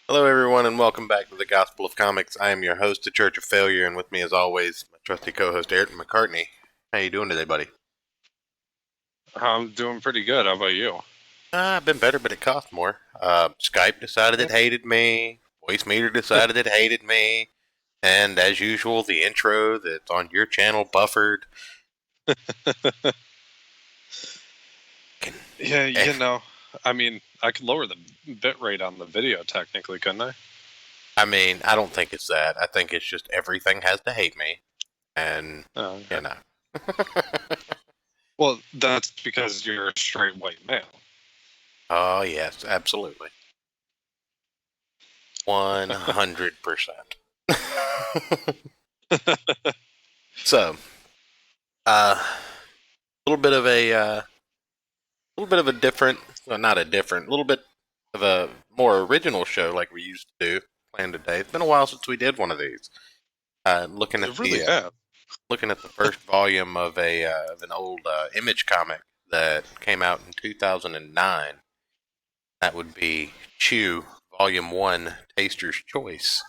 Hello, everyone, and welcome back to the Gospel of Comics. I am your host, the Church of Failure, and with me, as always, my trusty co-host, Eric McCartney. How you doing today, buddy? I'm doing pretty good. How about you? I've been better, but it cost more. Skype decided it hated me. Voice meter decided it hated me. And as usual, the intro that's on your channel buffered. Can, Yeah, eh, I mean, I could lower the bit rate on the video technically, couldn't I? I mean, I don't think it's that. I think it's just everything has to hate me. And, Oh, you okay. know. Well, that's because you're a straight white male. Oh, yes, absolutely. 100%. So, a little bit of a different, well, not a different, a little bit of a more original show like we used to do. Planned today. It's been a while since we did one of these. Looking at It really have. looking at the first volume of an old Image comic that came out in 2009. That would be Chew Volume One, Taster's Choice.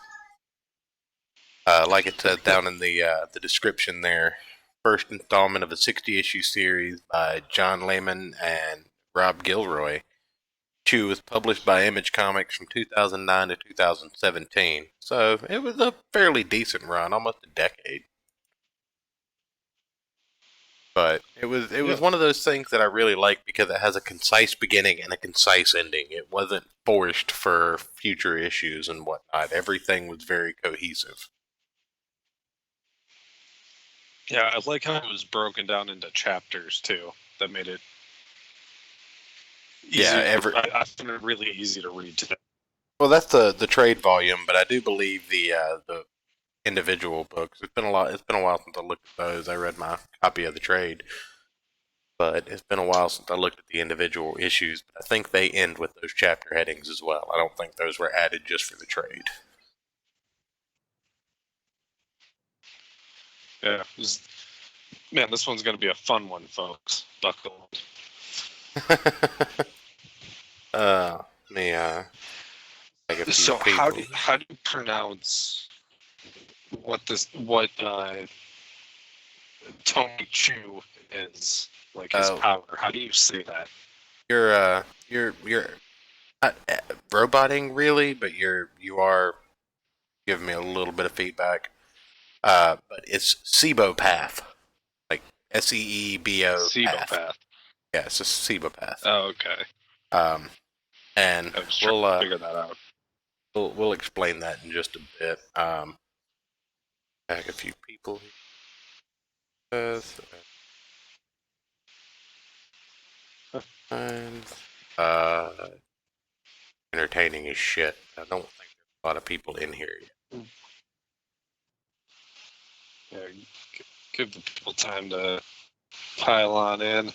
Like it says down in the description there, first installment of a 60-issue series by John Layman and Rob Guillory. Chew was published by Image Comics from 2009 to 2017, so it was a fairly decent run, almost a decade. But it was Yeah. one of those things that I really like because it has a concise beginning and a concise ending. It wasn't forced for future issues and whatnot. Everything was very cohesive. Yeah, I like how it was broken down into chapters too. That made it Yeah, easy. I found it really easy to read today. well, that's the trade volume, but I do believe the individual books. It's been a lot. It's been a while since I looked at those. I read my copy of the trade, but it's been a while since I looked at the individual issues. But I think they end with those chapter headings as well. I don't think those were added just for the trade. Yeah, man, this one's gonna be a fun one, folks. Buckle. Let me like a few So, how people. do you pronounce what Tony Chu is, like his Uh, power? How do you say that? you're not roboting really, but you are giving me a little bit of feedback. But it's Cibopath, like Seebo path. Cibopath. Yeah, it's a Cibopath. Oh, okay. Um, and I was trying we'll to figure that out. we'll explain that in just a bit. Back a few people. And uh, entertaining as shit. I don't think there's a lot of people in here yet. Yeah, give the people time to pile on in.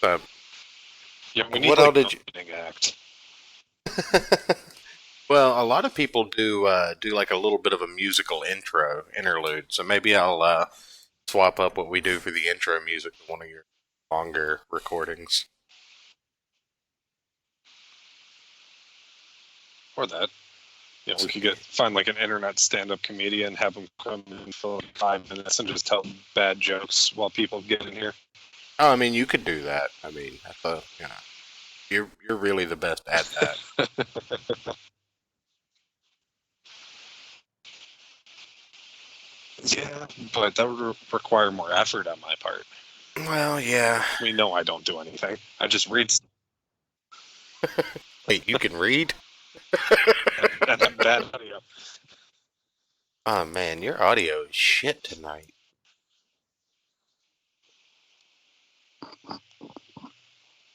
So, Yeah, we need what all like an did you? opening act. Well, a lot of people do like a little bit of a musical intro interlude. So maybe I'll swap up what we do for the intro music to one of your longer recordings. Or that. You know, we could find like an internet stand-up comedian, have him come in for like 5 minutes and just tell bad jokes while people get in here. Oh, I mean, you could do that. I mean, that's you're really the best at that. Yeah, but that would require more effort on my part. Well, yeah. We know I don't do anything. I just read Wait, you can read? and have bad audio. Oh man, your audio is shit tonight.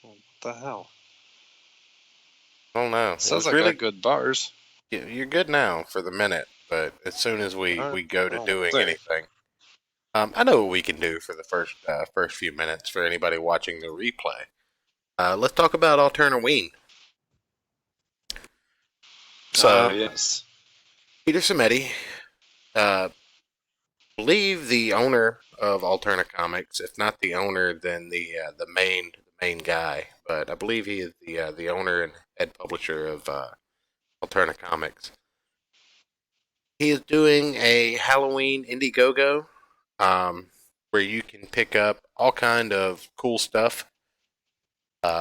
What the hell? I don't know. It Says was I got really good bars. you're good now for the minute, but as soon as we All right, we go to well, we'll doing see. anything, I know what we can do for the first few minutes for anybody watching the replay. Let's talk about Alternaween. So Yes. Peter Samedi, uh, believe the owner of Alterna Comics, if not the owner, then the main guy. But I believe he is the owner and head publisher of Alterna Comics. He is doing a Halloween IndieGoGo, where you can pick up all kind of cool stuff,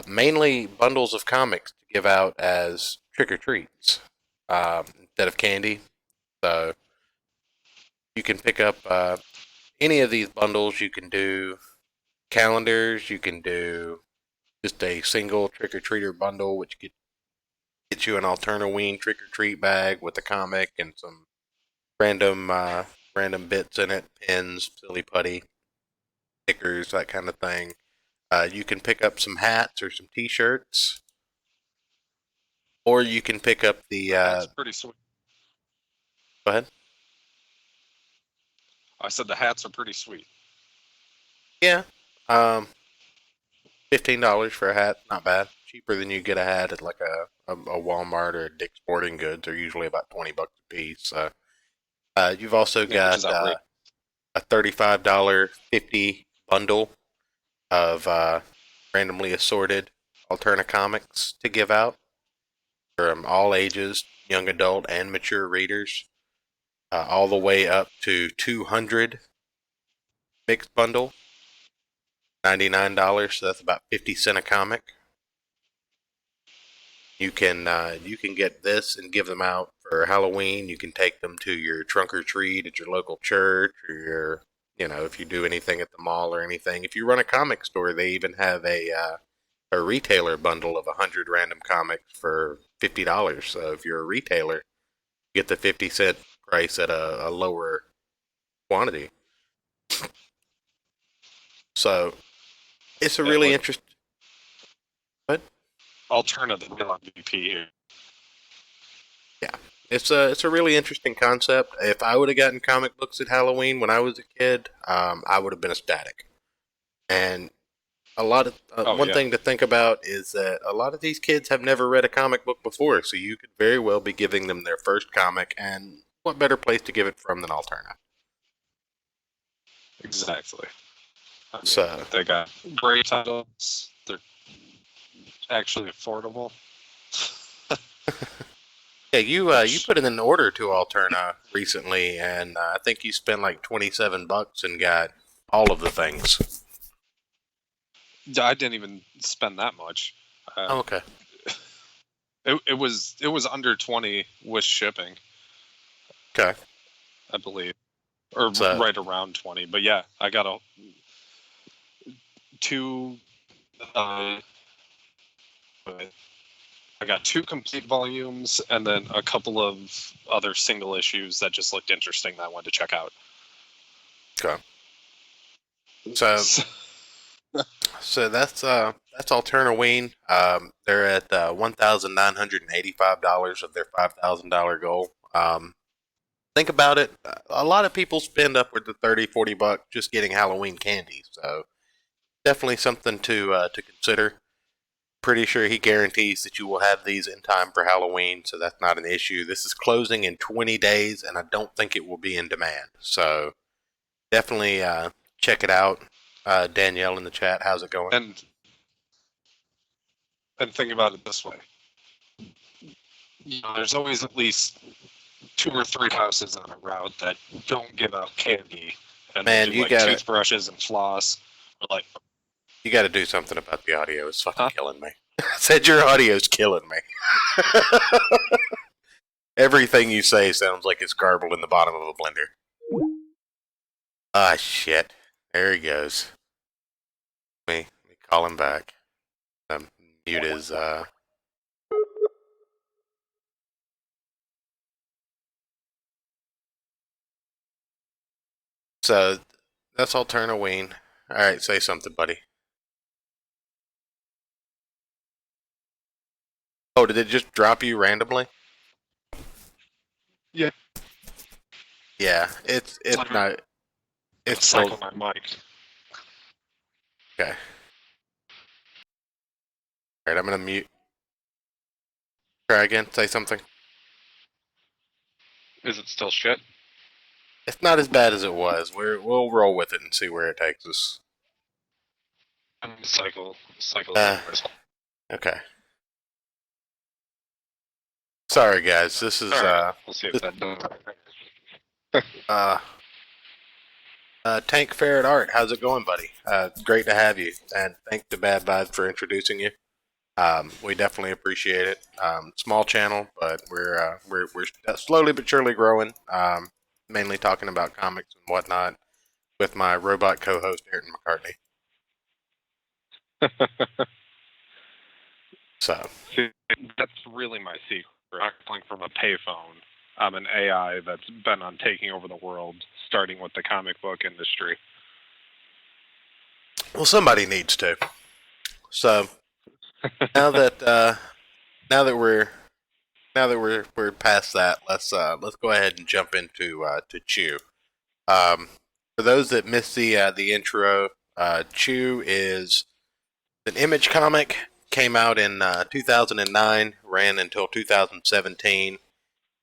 mainly bundles of comics to give out as trick or treats instead of candy. So you can pick up any of these bundles. You can do calendars. You can do just a single trick or treater bundle, which gets you an Alternaween trick or treat bag with a comic and some random random bits in it, pins, silly putty, stickers, that kind of thing. You can pick up some hats or some T-shirts, or you can pick up the. That's pretty sweet. Go ahead. I said the hats are pretty sweet. Yeah, $15 for a hat, not bad. Cheaper than you get a hat at like a Walmart or a Dick's Sporting Goods. They're usually about $20 a piece. So, you've also Yeah, which is got outrageous. a $35 50 bundle of randomly assorted Alterna comics to give out from all ages, young adult and mature readers, all the way up to 200 mixed bundle, $99. So that's about 50 cents a comic. You can get this and give them out for Halloween. You can take them to your trunk or treat at your local church, or your, if you do anything at the mall or anything. If you run a comic store, they even have a retailer bundle of 100 random comics for $50. So if you're a retailer, you get the 50 cent price at a lower quantity. So it's a Yeah, really like interesting. But alternative Villain VP. yeah, it's a really interesting concept. If I would have gotten comic books at Halloween when I was a kid, I would have been ecstatic. And a lot of Oh one yeah, thing to think about is that a lot of these kids have never read a comic book before, so you could very well be giving them their first comic, and what better place to give it from than Alterna? exactly. I mean, So they got great titles. They're actually affordable. yeah, you Which put in an order to Alterna recently, and I think you spent like $27 and got all of the things. I didn't even spend that much. Oh, okay. It was under 20 with shipping, Okay. I believe, or So right around 20. But yeah, I got two. Uh, I got two complete volumes and then a couple of other single issues that just looked interesting that I wanted to check out. okay. So that's Alternaween. They're at $1,985 of their $5,000 goal. Think about it. A lot of people spend upwards of 30-40 bucks just getting Halloween candy. So definitely something to consider. Pretty sure he guarantees that you will have these in time for Halloween, so that's not an issue. This is closing in 20 days, and I don't think it will be in demand. So definitely check it out. Danielle in the chat, how's it going? And think about it this way: there's always at least two or three houses on a route that don't give out candy, and they Man, do like toothbrushes and floss. Or like, you got to do something about the audio. It's fucking huh? killing me. I said your audio's killing me. Everything you say sounds like it's garbled in the bottom of a blender. Ah, shit. There he goes. Let me call him back. Mute his. So that's Alternaween. All right, say something, buddy. Oh, did it just drop you randomly? Yeah, Yeah, it's it's like not. a It's still cycle my mic. okay. All right, I'm gonna mute. Try again. Say something. Is it still shit? It's not as bad as it was. We'll roll with it and see where it takes us. Cycles Uh, anyways. okay. Sorry, guys. This is All right, we'll see if that does. uh, Tank Ferret Art. How's it going, buddy? Great to have you, and thank the Bad Vibes for introducing you. We definitely appreciate it. Small channel, but we're slowly but surely growing. Mainly talking about comics and whatnot with my robot co-host Ayrton McCartney. So See, that's really my secret. I'm calling from a payphone. I'm an AI that's bent on taking over the world, starting with the comic book industry. well, somebody needs to. So now that we're we're past that, let's go ahead and jump into to Chew. For those that missed the intro, Chew is an Image comic. Came out in 2009, ran until 2017.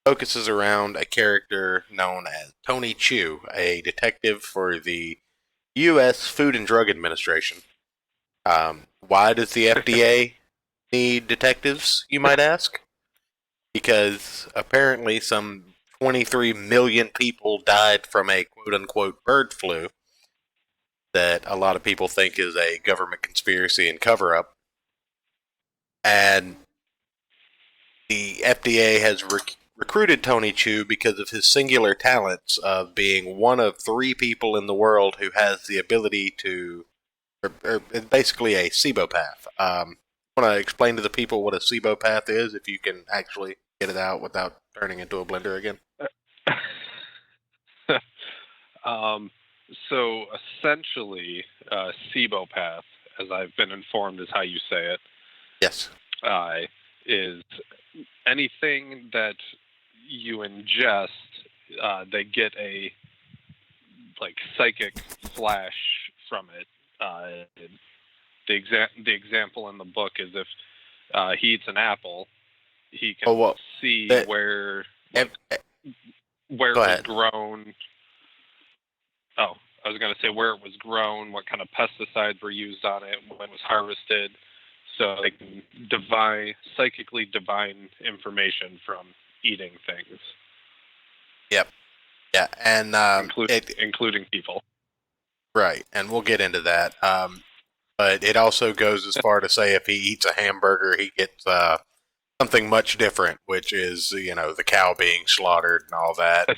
Focuses around a character known as Tony Chu, a detective for the U.S. Food and Drug Administration. Why does the FDA need detectives, you might ask? Because apparently some 23 million people died from a quote-unquote bird flu that a lot of people think is a government conspiracy and cover-up. And the FDA has recruited Tony Chu because of his singular talents of being one of 3 people in the world who has the ability to, or basically a Cibopath. Want to explain to the people what a Cibopath is, if you can actually get it out without turning into a blender again? So essentially, Cibopath, as I've been informed is how you say it, Yes. is anything that you ingest, they get a psychic flash from it. The example in the book is if he eats an apple, he can see where it was grown. Oh, I was going to say where it was grown, what kind of pesticides were used on it, when it was harvested, so they can psychically divine information from eating things. Yep. Yeah, and including people. Right, and we'll get into that. But it also goes as far to say if he eats a hamburger, he gets something much different, which is, the cow being slaughtered and all that.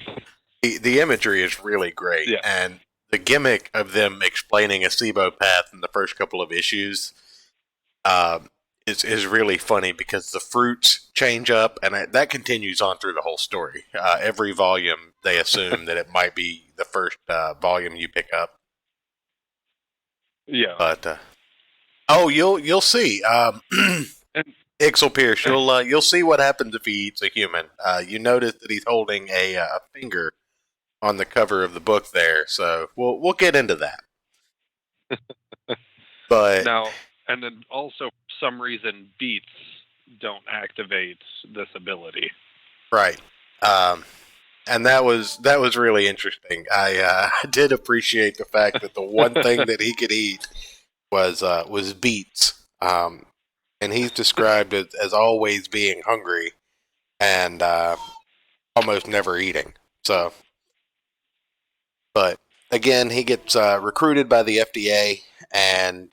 The imagery is really great, yeah. And the gimmick of them explaining a Cibopath in the first couple of issues is really funny because the fruits change up, and that continues on through the whole story. Every volume, they assume that it might be the first volume you pick up. Yeah, but you'll see. Ixel Pierce, you'll see what happens if he eats a human. You notice that he's holding a finger on the cover of the book there, so we'll get into that. But now, and then also for some reason beets don't activate this ability. Right. And that was really interesting. I did appreciate the fact that the one thing that he could eat was beets. And he's described as always being hungry and almost never eating. So, but again, he gets recruited by the FDA, and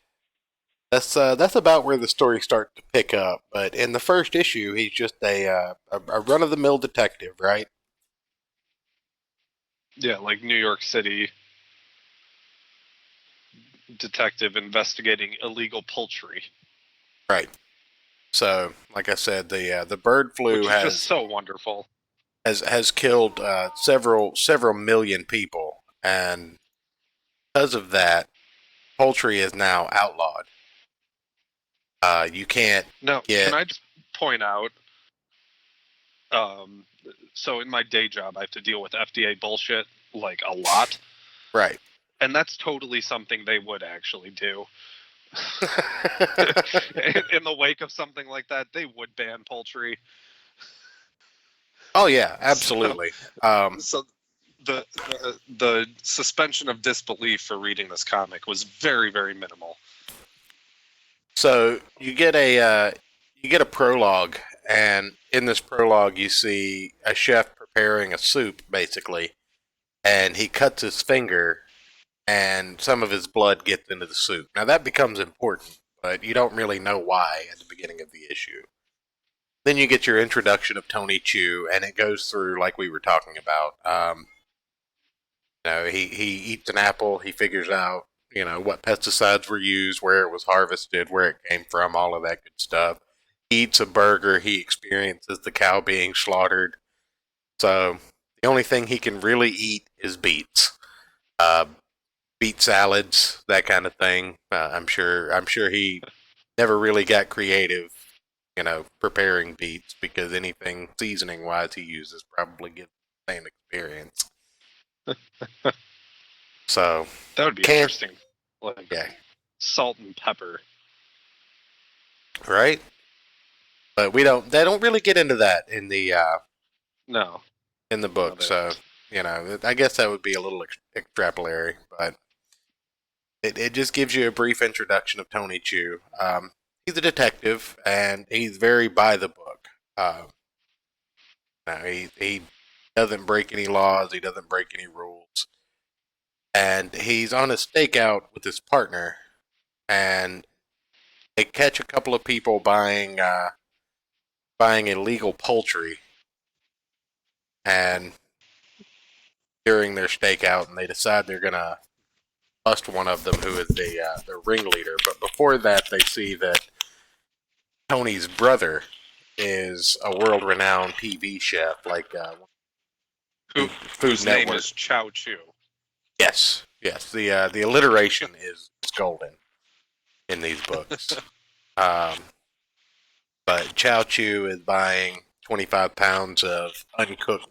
that's about where the story starts to pick up. But in the first issue, he's just a run-of-the-mill detective, right? Yeah, like New York City detective investigating illegal poultry. Right. So, like I said, the bird flu which is just so wonderful. Has killed several million people, and because of that, poultry is now outlawed. You can't. Now, can I just point out? So in my day job, I have to deal with FDA bullshit like a lot. Right. And that's totally something they would actually do. In the wake of something like that, they would ban poultry. Oh yeah, absolutely. So the suspension of disbelief for reading this comic was very, very minimal. So you get a prologue, and in this prologue, you see a chef preparing a soup, basically, and he cuts his finger, and some of his blood gets into the soup. Now that becomes important, but you don't really know why at the beginning of the issue. Then you get your introduction of Tony Chu, and it goes through like we were talking about. He eats an apple. He figures out what pesticides were used, where it was harvested, where it came from, all of that good stuff. He eats a burger. He experiences the cow being slaughtered. So the only thing he can really eat is beets, beet salads, that kind of thing. I'm sure he never really got creative, preparing beets, because anything seasoning wise he uses probably gives the same experience. So that would be interesting. Like, yeah, salt and pepper, right? But we don't. They don't really get into that in the no, in the book. So I guess that would be a little extrapolatory, but it just gives you a brief introduction of Tony Chu. He's a detective, and he's very by the book. He doesn't break any laws. He doesn't break any rules. And he's on a stakeout with his partner, and they catch a couple of people buying illegal poultry, and during their stakeout, and they decide they're gonna bust one of them, who is the ringleader. But before that, they see that Tony's brother is a world-renowned TV chef, like whose name is Chow Chu. Yes. The alliteration is golden in these books. But Chow Chu is buying 25 pounds of uncooked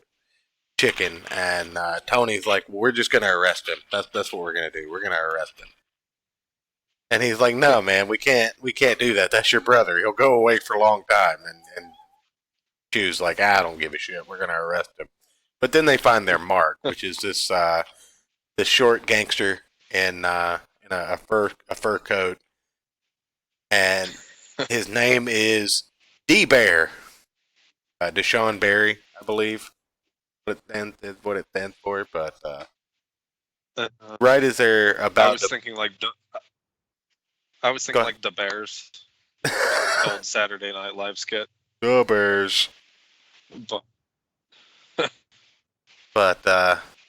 chicken, and Tony's like, "We're just gonna arrest him. That's what we're gonna do. We're gonna arrest him." And he's like, "No, man, we can't do that. That's your brother. He'll go away for a long time." And Chu's like, "I don't give a shit. We're gonna arrest him." But then they find their mark, which is this short gangster in a fur coat, and his name is D Bear, Deshaun Barry, I believe. What it stands for, but right as they're about, I was thinking like the Bears, the old Saturday Night Live skit. The Bears. But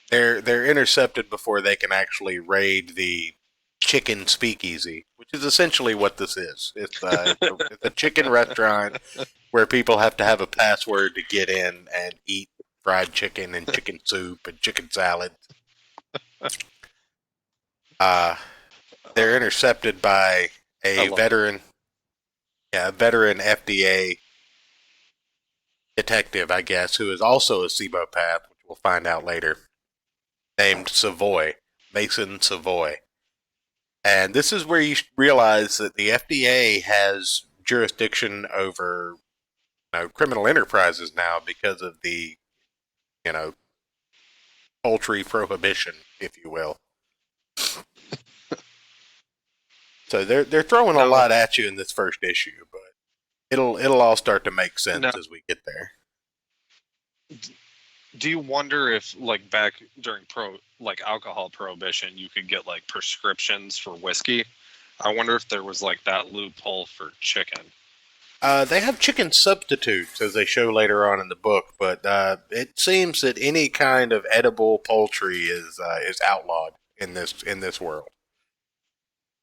they're intercepted before they can actually raid the chicken speakeasy, which is essentially what this is. It's a chicken restaurant where people have to have a password to get in and eat fried chicken and chicken soup and chicken salad. They're intercepted by a veteran FDA detective, I guess, who is also a Cibopath, which we'll find out later, named Savoy, Mason Savoy. And this is where you realize that the FDA has jurisdiction over criminal enterprises now because of the poultry prohibition, if you will. So they're throwing a lot at you in this first issue, but it'll all start to make sense as we get there. Do you wonder if, like, back during alcohol prohibition, you could get like prescriptions for whiskey? I wonder if there was like that loophole for chicken. They have chicken substitutes, as they show later on in the book, but it seems that any kind of edible poultry is outlawed in this world.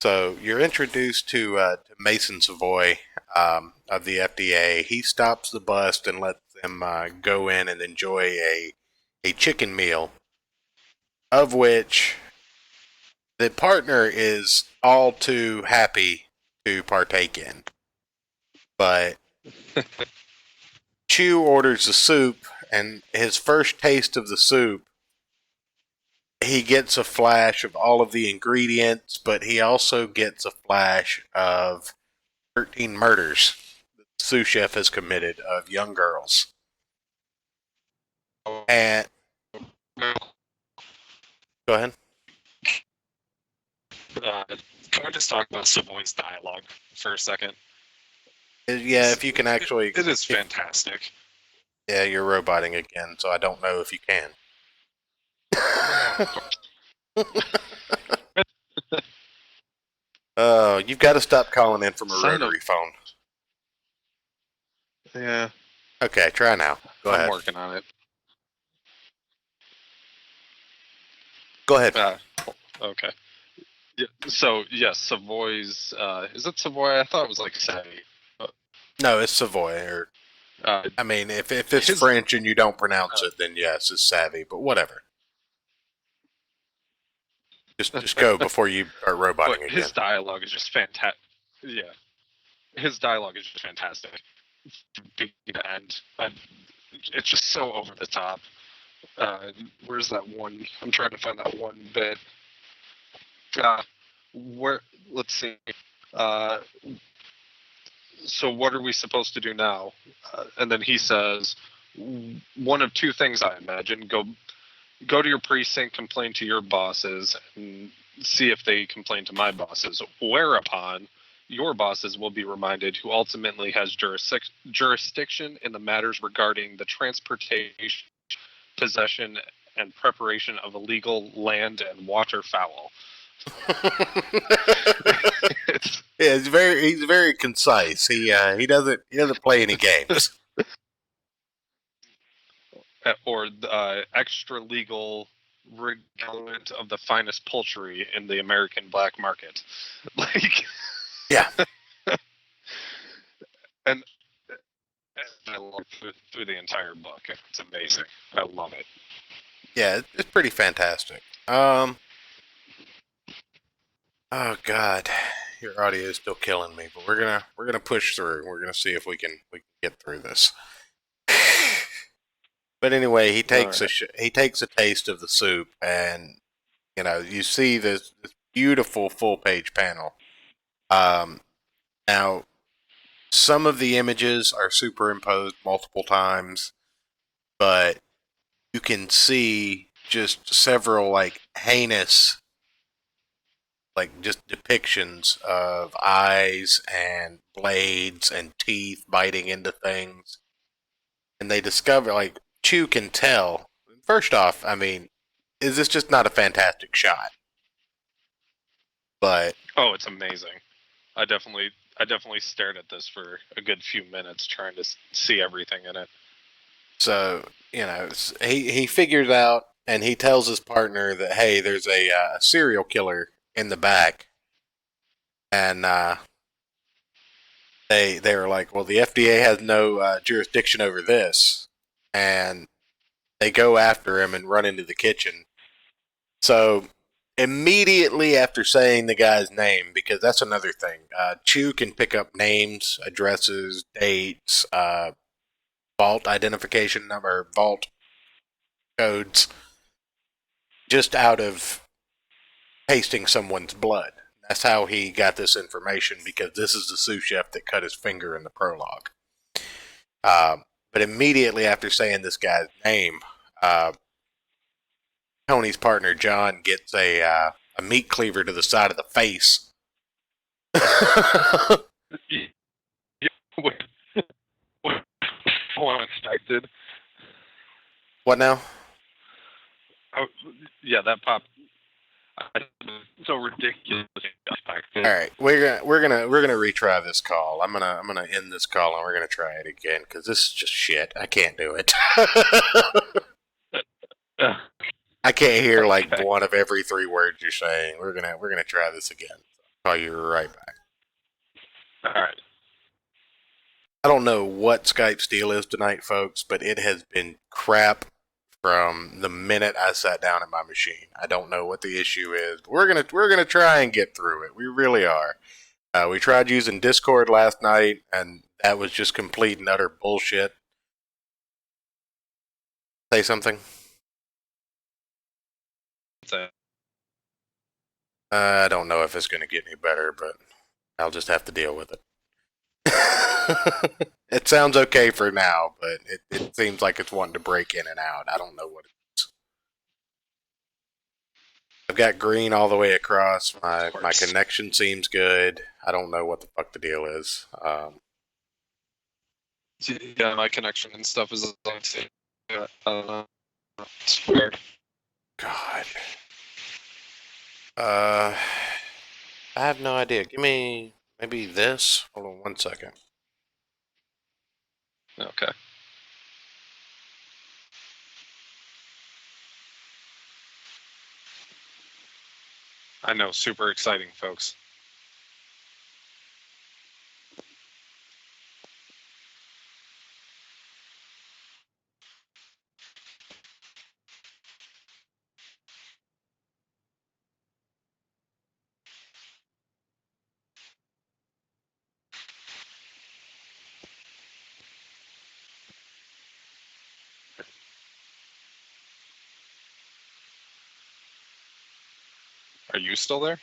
So you're introduced to Mason Savoy of the FDA. He stops the bust and lets them go in and enjoy a chicken meal, of which the partner is all too happy to partake in. But Chu orders the soup, and his first taste of the soup, he gets a flash of all of the ingredients, but he also gets a flash of 13 murders that the Sous Chef has committed of young girls. And go ahead. Can we just talk about Savoy's dialogue for a second? Yeah, if you can actually... It is fantastic. Yeah, you're roboting again, so I don't know if you can. Oh, you've got to stop calling in from a rotary phone. Yeah. Okay, try now. Go ahead. I'm working on it. Go ahead. Okay. Yeah, so yes, Savoy's. Is it Savoy? I thought it was like Savvy. No, it's Savoy. Or I mean, if it's French and you don't pronounce it, then yes, it's savvy. But whatever. Just go before you start roboting again. His dialogue is just fantastic. Yeah, his dialogue is just fantastic. Beginning to end, it's just so over the top. Where's that one? I'm trying to find that one bit. Where? Let's see. Uh, so what are we supposed to do now? And then he says, one of two things, I imagine. Go to your precinct, complain to your bosses, and see if they complain to my bosses. Whereupon your bosses will be reminded who ultimately has jurisdiction in the matters regarding the transportation, possession, and preparation of illegal land and waterfowl. Yeah, he's very concise. He doesn't play any games. Or extra legal reglement of the finest poultry in the American black market. Like, yeah. and I love it through the entire book. It's amazing. I love it. Yeah, it's pretty fantastic. Oh God, your audio is still killing me, but we're gonna push through. We're gonna see if we can get through this. But anyway, he takes he takes a taste of the soup, and you see this beautiful full page panel. Now some of the images are superimposed multiple times, but you can see just several like heinous, like just depictions of eyes and blades and teeth biting into things. And they discover, like, Chu can tell. First off, I mean, is this just not a fantastic shot? But it's amazing. I definitely stared at this for a good few minutes trying to see everything in it. So he figures out, and he tells his partner that, hey, there's a serial killer in the back, and they were like, well, the FDA has no jurisdiction over this, and they go after him and run into the kitchen. So immediately after saying the guy's name, because that's another thing, Chu can pick up names, addresses, dates, vault identification number, vault codes, just out of tasting someone's blood. That's how he got this information, because this is the sous chef that cut his finger in the prologue. But immediately after saying this guy's name, Tony's partner John gets a meat cleaver to the side of the face. Unexpected. What now? Oh, yeah, that popped. So ridiculous. All right, we're gonna retry this call. I'm gonna end this call and we're gonna try it again, because this is just shit. I can't do it. I can't hear like one of every three words you're saying. We're gonna try this again. Call you right back. All right. I don't know what Skype's deal is tonight, folks, but it has been crap from the minute I sat down at my machine. I don't know what the issue is. We're gonna try and get through it. We really are. We tried using Discord last night, and that was just complete and utter bullshit. Say something. I don't know if it's going to get any better, but I'll just have to deal with it. It sounds okay for now, but it seems like it's wanting to break in and out. I don't know what it is. I've got green all the way across. My connection seems good. I don't know what the fuck the deal is. Yeah, my connection and stuff is like, I don't know. It's weird. God. I have no idea. Give me maybe this. Hold on 1 second. Okay. I know, super exciting, folks. Are you still there?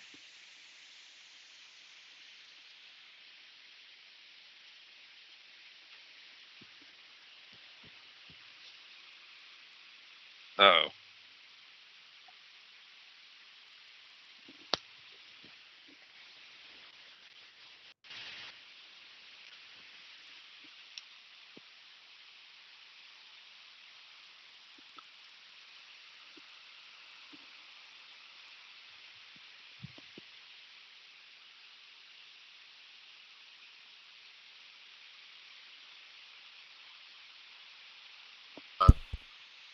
Oh.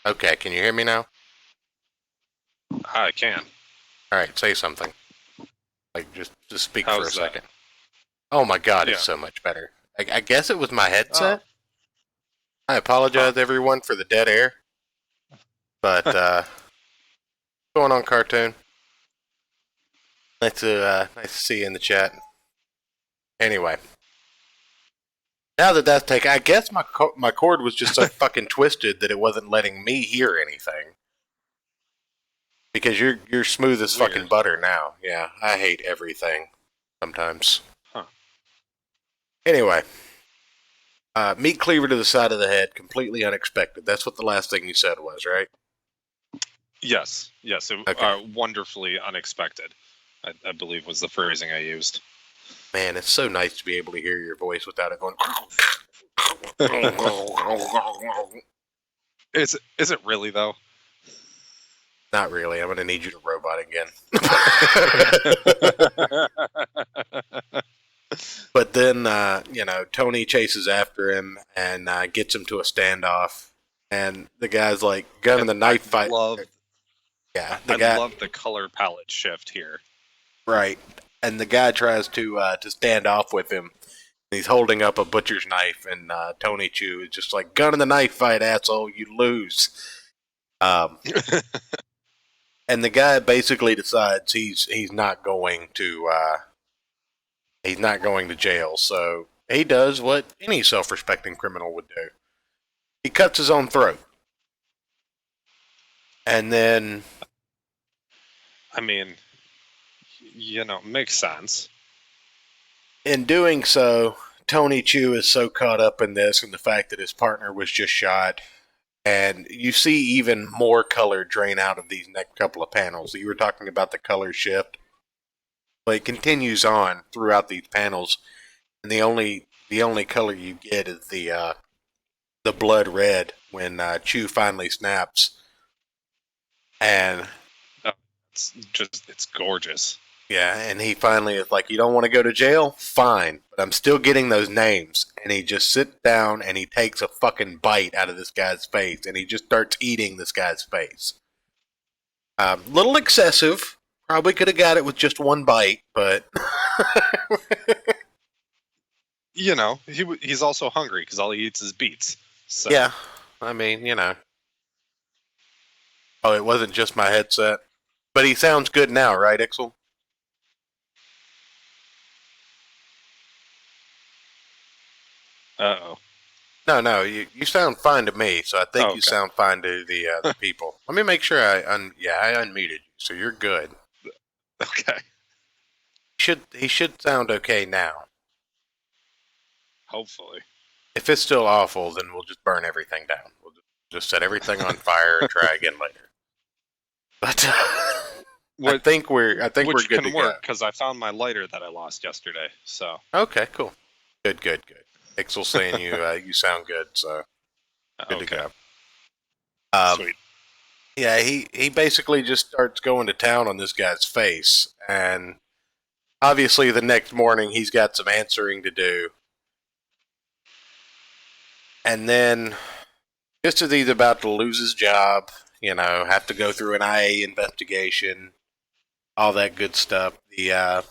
Okay, can you hear me now? I can. All right, say something. Like just speak for a How's that? second. Oh my God, it's Yeah. so much better. I guess it was my Oh. headset. I apologize, everyone, for the dead air. But what's going on, cartoon? Nice to see you in the chat. Anyway, now that that's taken, I guess my cord was just so fucking twisted that it wasn't letting me hear anything. Because you're smooth as Weird. fucking butter now. Yeah, I hate everything sometimes. Huh. Anyway, meat cleaver to the side of the head, completely unexpected. That's what the last thing you said was, right? Yes. Yes. Okay. Wonderfully unexpected, I believe was the phrasing I used. Man, it's so nice to be able to hear your voice without it going. Is it really though? Not really. I'm gonna need you to robot again. But then, Tony chases after him and gets him to a standoff. And the guy's like, gun and the knife fight. Yeah, I love the color palette shift here. Right. And the guy tries to stand off with him. He's holding up a butcher's knife, and Tony Chu is just like, gun in the knife fight, asshole, you lose. And the guy basically decides he's not going to jail, so he does what any self-respecting criminal would do. He cuts his own throat. And then, I mean, makes sense. in doing so, Tony Chu is so caught up in this and the fact that his partner was just shot. And you see even more color drain out of these next couple of panels. You were talking about the color shift. But it continues on throughout these panels. And the only color you get is the blood red when Chu finally snaps. And it's gorgeous. Yeah, and he finally is like, you don't want to go to jail? Fine, but I'm still getting those names. And he just sits down and he takes a fucking bite out of this guy's face, and he just starts eating this guy's face. Little excessive. Probably could have got it with just one bite, but he's also hungry because all he eats is beets. So. Yeah, I mean, Oh, it wasn't just my headset, but he sounds good now, right, Ixel? Uh-oh. No, you sound fine to me, so I think you sound fine to the people. Let me make sure I unmuted you, so you're good. Okay. He should sound okay now. Hopefully. If it's still awful, then we'll just burn everything down. We'll just set everything on fire and try again later. But I think we're good to go. Which can work because I found my lighter that I lost yesterday. So okay, cool, good. Ixel saying you sound good, so good to Okay. go. Sweet. Yeah, he basically just starts going to town on this guy's face, and obviously the next morning he's got some answering to do, and then just as he's about to lose his job, have to go through an IA investigation, all that good stuff. The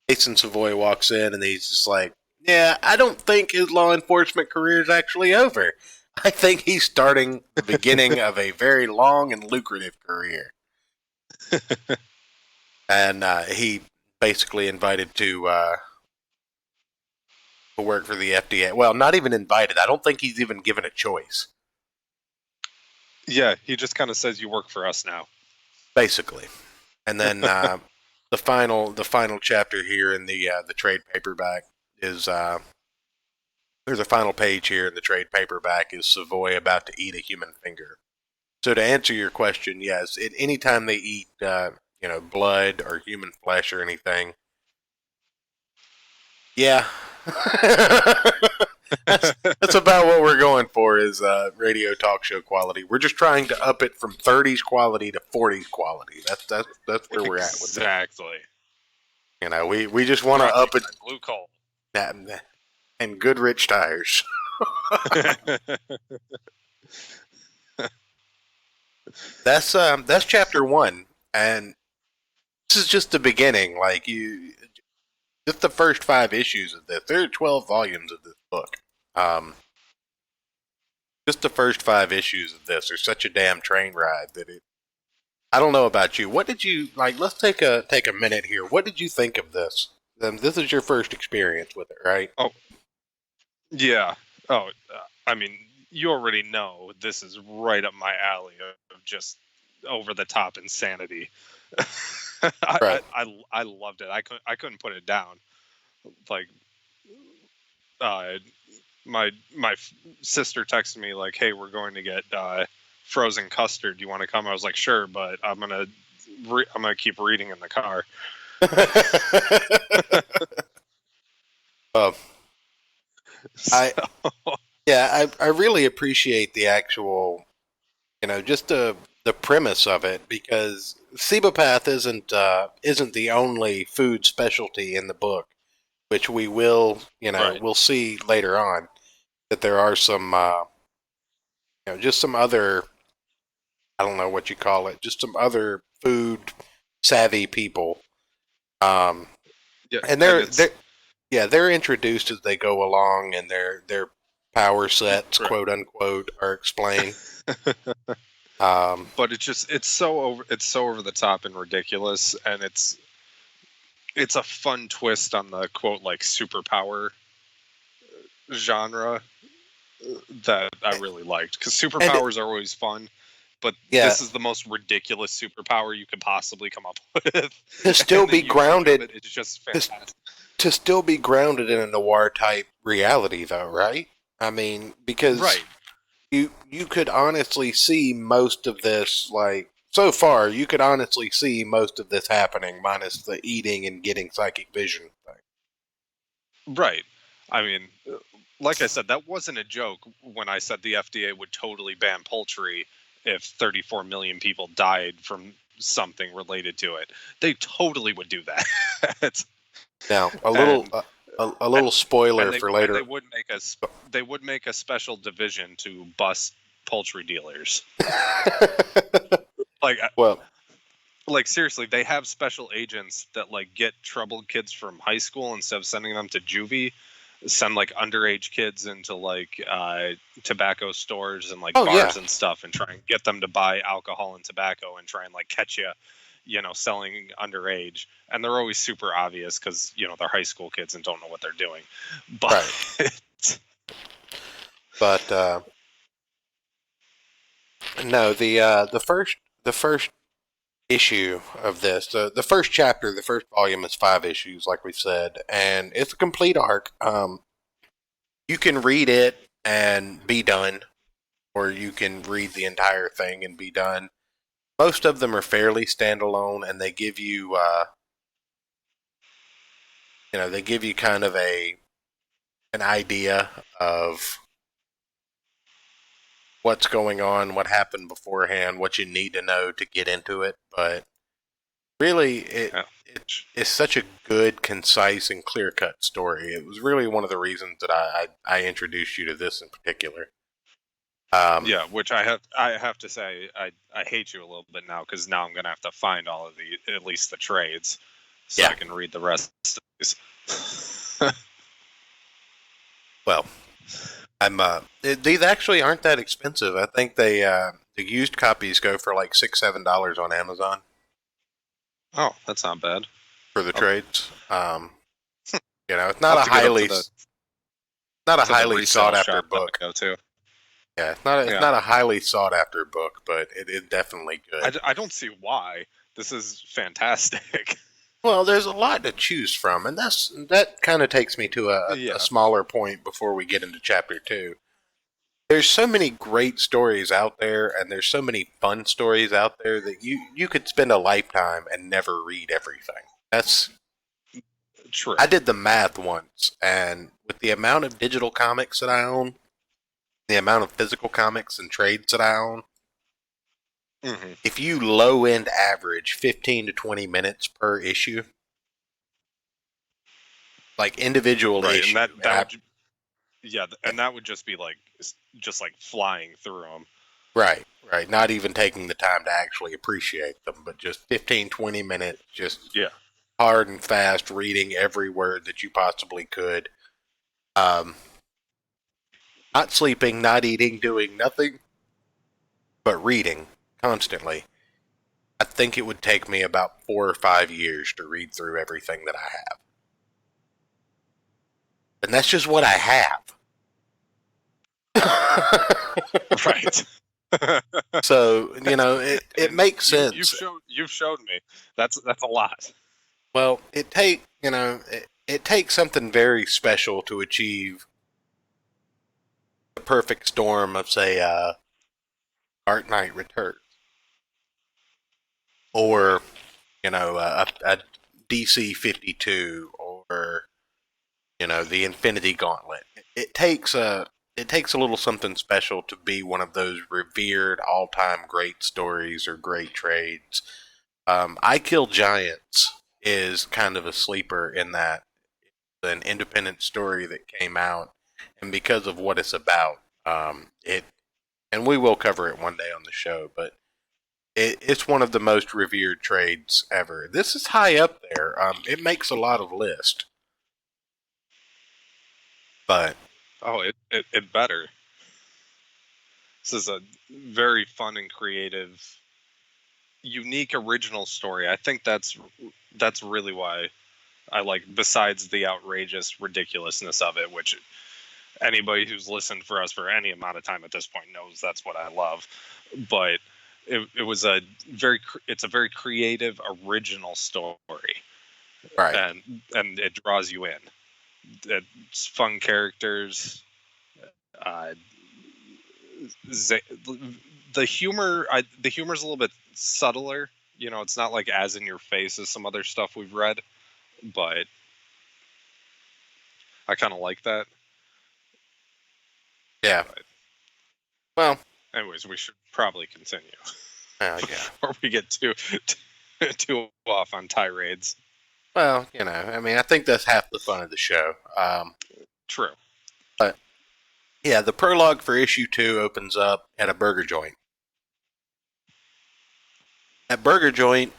Jason Savoy walks in and he's just like, "Yeah, I don't think his law enforcement career is actually over. I think he's starting the beginning of a very long and lucrative career." And he basically invited to work for the FDA. Well, not even invited. I don't think he's even given a choice. Yeah, he just kind of says, "You work for us now." Basically, and then the final chapter here in the trade paperback is there's a final page here in the trade paperback is Savoy about to eat a human finger. So to answer your question, yes, anytime they eat blood or human flesh or anything, yeah. that's about what we're going for is radio talk show quality. We're just trying to up it from 30s quality to 40s quality. That's where we're at with it. Exactly. We just want to up it. Blue coal. And good rich tires. That's chapter 1, and this is just the beginning. Just the first 5 issues of this. There are 12 volumes of this book. Just the first 5 issues of this are such a damn train ride that it. I don't know about you. What did you like? Let's take a minute here. What did you think of this? This is your first experience with it, right? Oh, yeah. Oh, I mean, you already know this is right up my alley of just over the top insanity. Right. I loved it. I couldn't put it down. Like, my sister texted me like, "Hey, we're going to get frozen custard. Do you want to come?" I was like, "Sure," but I'm gonna keep reading in the car. I really appreciate the actual, just the premise of it, because Cibopath isn't the only food specialty in the book, which we will Right. we'll see later on that there are some just some other, I don't know what you call it, just some other food savvy people, Yeah, and they're introduced as they go along, and their power sets, right. quote unquote, are explained. But it's so over the top and ridiculous, and it's a fun twist on the quote like superpower genre that I really liked, because superpowers are always fun, but this is the most ridiculous superpower you could possibly come up with. To still be grounded, it's just fantastic. To still be grounded in a noir type reality, though, right? I mean, because you could honestly see most of this, like so far, you could honestly see most of this happening, minus the eating and getting psychic vision thing. Right. I mean, like I said, that wasn't a joke when I said the FDA would totally ban poultry if 34 million people died from something related to it. They totally would do that. Now, a little spoiler for later. They would make a special division to bust poultry dealers. Like seriously, they have special agents that like get troubled kids from high school, instead of sending them to juvie, send like underage kids into like tobacco stores and like bars and stuff, and try and get them to buy alcohol and tobacco, and try and like catch you selling underage. And they're always super obvious because they're high school kids and don't know what they're doing. But no, the first issue of this, the first chapter, the first volume is 5 issues, like we said, and it's a complete arc. You can read it and be done, or you can read the entire thing and be done. Most of them are fairly standalone, and they give you, kind of a an idea of what's going on, what happened beforehand, what you need to know to get into it. But really, it's such a good, concise, and clear cut story. It was really one of the reasons that I introduced you to this in particular. Yeah, which I have to say I hate you a little bit now, because now I'm gonna have to find all of at least the trades, so I can read the rest of these. Well, these actually aren't that expensive. I think the used copies go for like $6-7 on Amazon. Oh, that's not bad For the trades. It's I'll not have a to get up not a to the highly resale sought after shop that book. I go to. Yeah, it's not a highly sought after book, but it is definitely good. I don't see why. This is fantastic. Well, there's a lot to choose from, and that kind of takes me to a smaller point before we get into chapter 2. There's so many great stories out there, and there's so many fun stories out there that you could spend a lifetime and never read everything. That's true. I did the math once, and with the amount of digital comics that I own, the amount of physical comics and trades that I own, if you low end average 15 to 20 minutes per issue, like individual issue, and that would just be like flying through them. Right. Not even taking the time to actually appreciate them, but just 15, 20 minutes, just hard and fast reading every word that you possibly could. Not sleeping, not eating, doing nothing but reading constantly. I think it would take me about 4 or 5 years to read through everything that I have. And that's just what I have. Right. So, it makes sense. You've showed me. That's a lot. Well, it takes something very special to achieve the perfect storm of, say, Dark Knight Returns, or a DC 52, or the Infinity Gauntlet. It takes a little something special to be one of those revered all-time great stories or great trades. I Kill Giants is kind of a sleeper in that it's an independent story that came out, and because of what it's about, and we will cover it one day on the show, but it's one of the most revered trades ever. This is high up there. It makes a lot of lists. But it better. This is a very fun and creative, unique, original story. I think that's really why I like, besides the outrageous ridiculousness of it, which anybody who's listened for us for any amount of time at this point knows that's what I love. But it's a very creative, original story, right, and it draws you in. It's fun characters. The humor, the humor's a little bit subtler. It's not like as in your face as some other stuff we've read, but I kind of like that. Yeah. Well, anyways, we should probably continue. Yeah. Before we get too off on tirades. Well, I think that's half the fun of the show. True. But yeah, the prologue for issue 2 opens up at a burger joint. That burger joint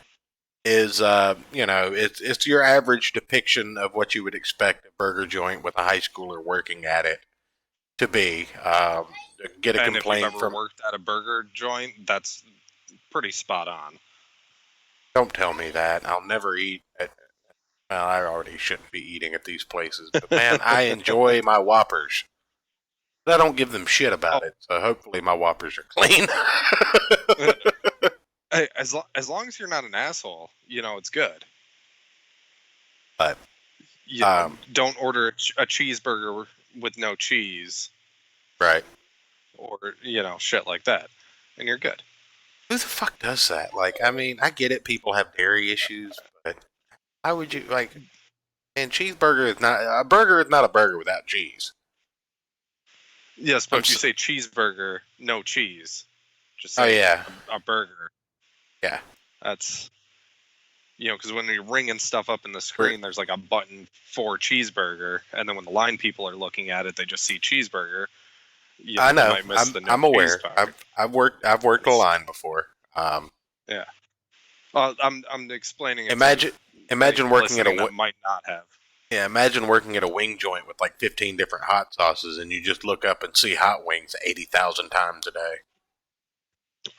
is, it's your average depiction of what you would expect a burger joint with a high schooler working at it to be. Get a complaint if you've ever worked at a burger joint, that's pretty spot on. Don't tell me that. I'll never eat at. Well, I already shouldn't be eating at these places, but man, I enjoy my Whoppers. But I don't give them shit about it, so hopefully my Whoppers are clean. Hey, as long as you're not an asshole, it's good. But don't order a cheeseburger with no cheese, right? Or shit like that, and you're good. Who the fuck does that? Like, I mean, I get it. People have dairy issues, but how would you like? And cheeseburger is not a burger. Is not a burger without cheese. Yes, but if you say cheeseburger, no cheese. Just oh say yeah, a burger. yeah. That's because when you're ringing stuff up in the screen, there's like a button for cheeseburger, and then when the line people are looking at it, they just see cheeseburger. I They know. might miss the no I'm cheese aware. part. I've worked a line before. Yeah. I'm explaining it. Imagine working at a that might not have. Yeah, imagine working at a wing joint with like 15 different hot sauces, and you just look up and see hot wings 80,000 times a day.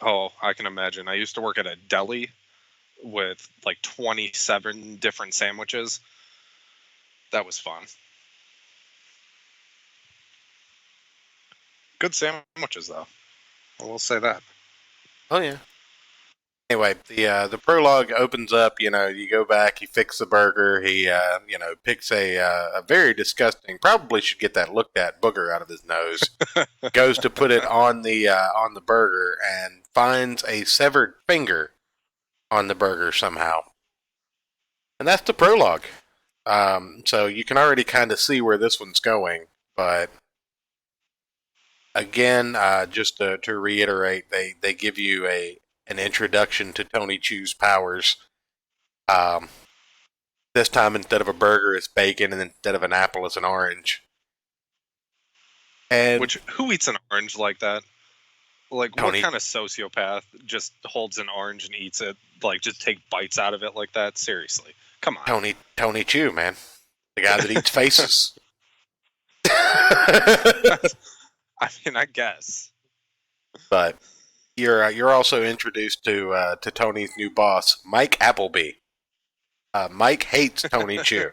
Oh, I can imagine. I used to work at a deli with like 27 different sandwiches. That was fun. Good sandwiches, though. I will say that. Oh yeah. Anyway, the prologue opens up. You know, you go back, you fix the burger. He picks a very disgusting. Probably should get that looked at booger out of his nose. Goes to put it on the burger and finds a severed finger on the burger somehow. And that's the prologue. So you can already kind of see where this one's going. But again, just to reiterate, they give you an introduction to Tony Chu's powers. This time, instead of a burger, it's bacon, and instead of an apple, it's an orange. And who eats an orange like that? Like, Tony, what kind of sociopath just holds an orange and eats it? Like, just take bites out of it like that? Seriously, come on. Tony Chu, man, the guy that eats faces. I mean, I guess. But you're also introduced to Tony's new boss, Mike Appleby. Mike hates Tony Chu.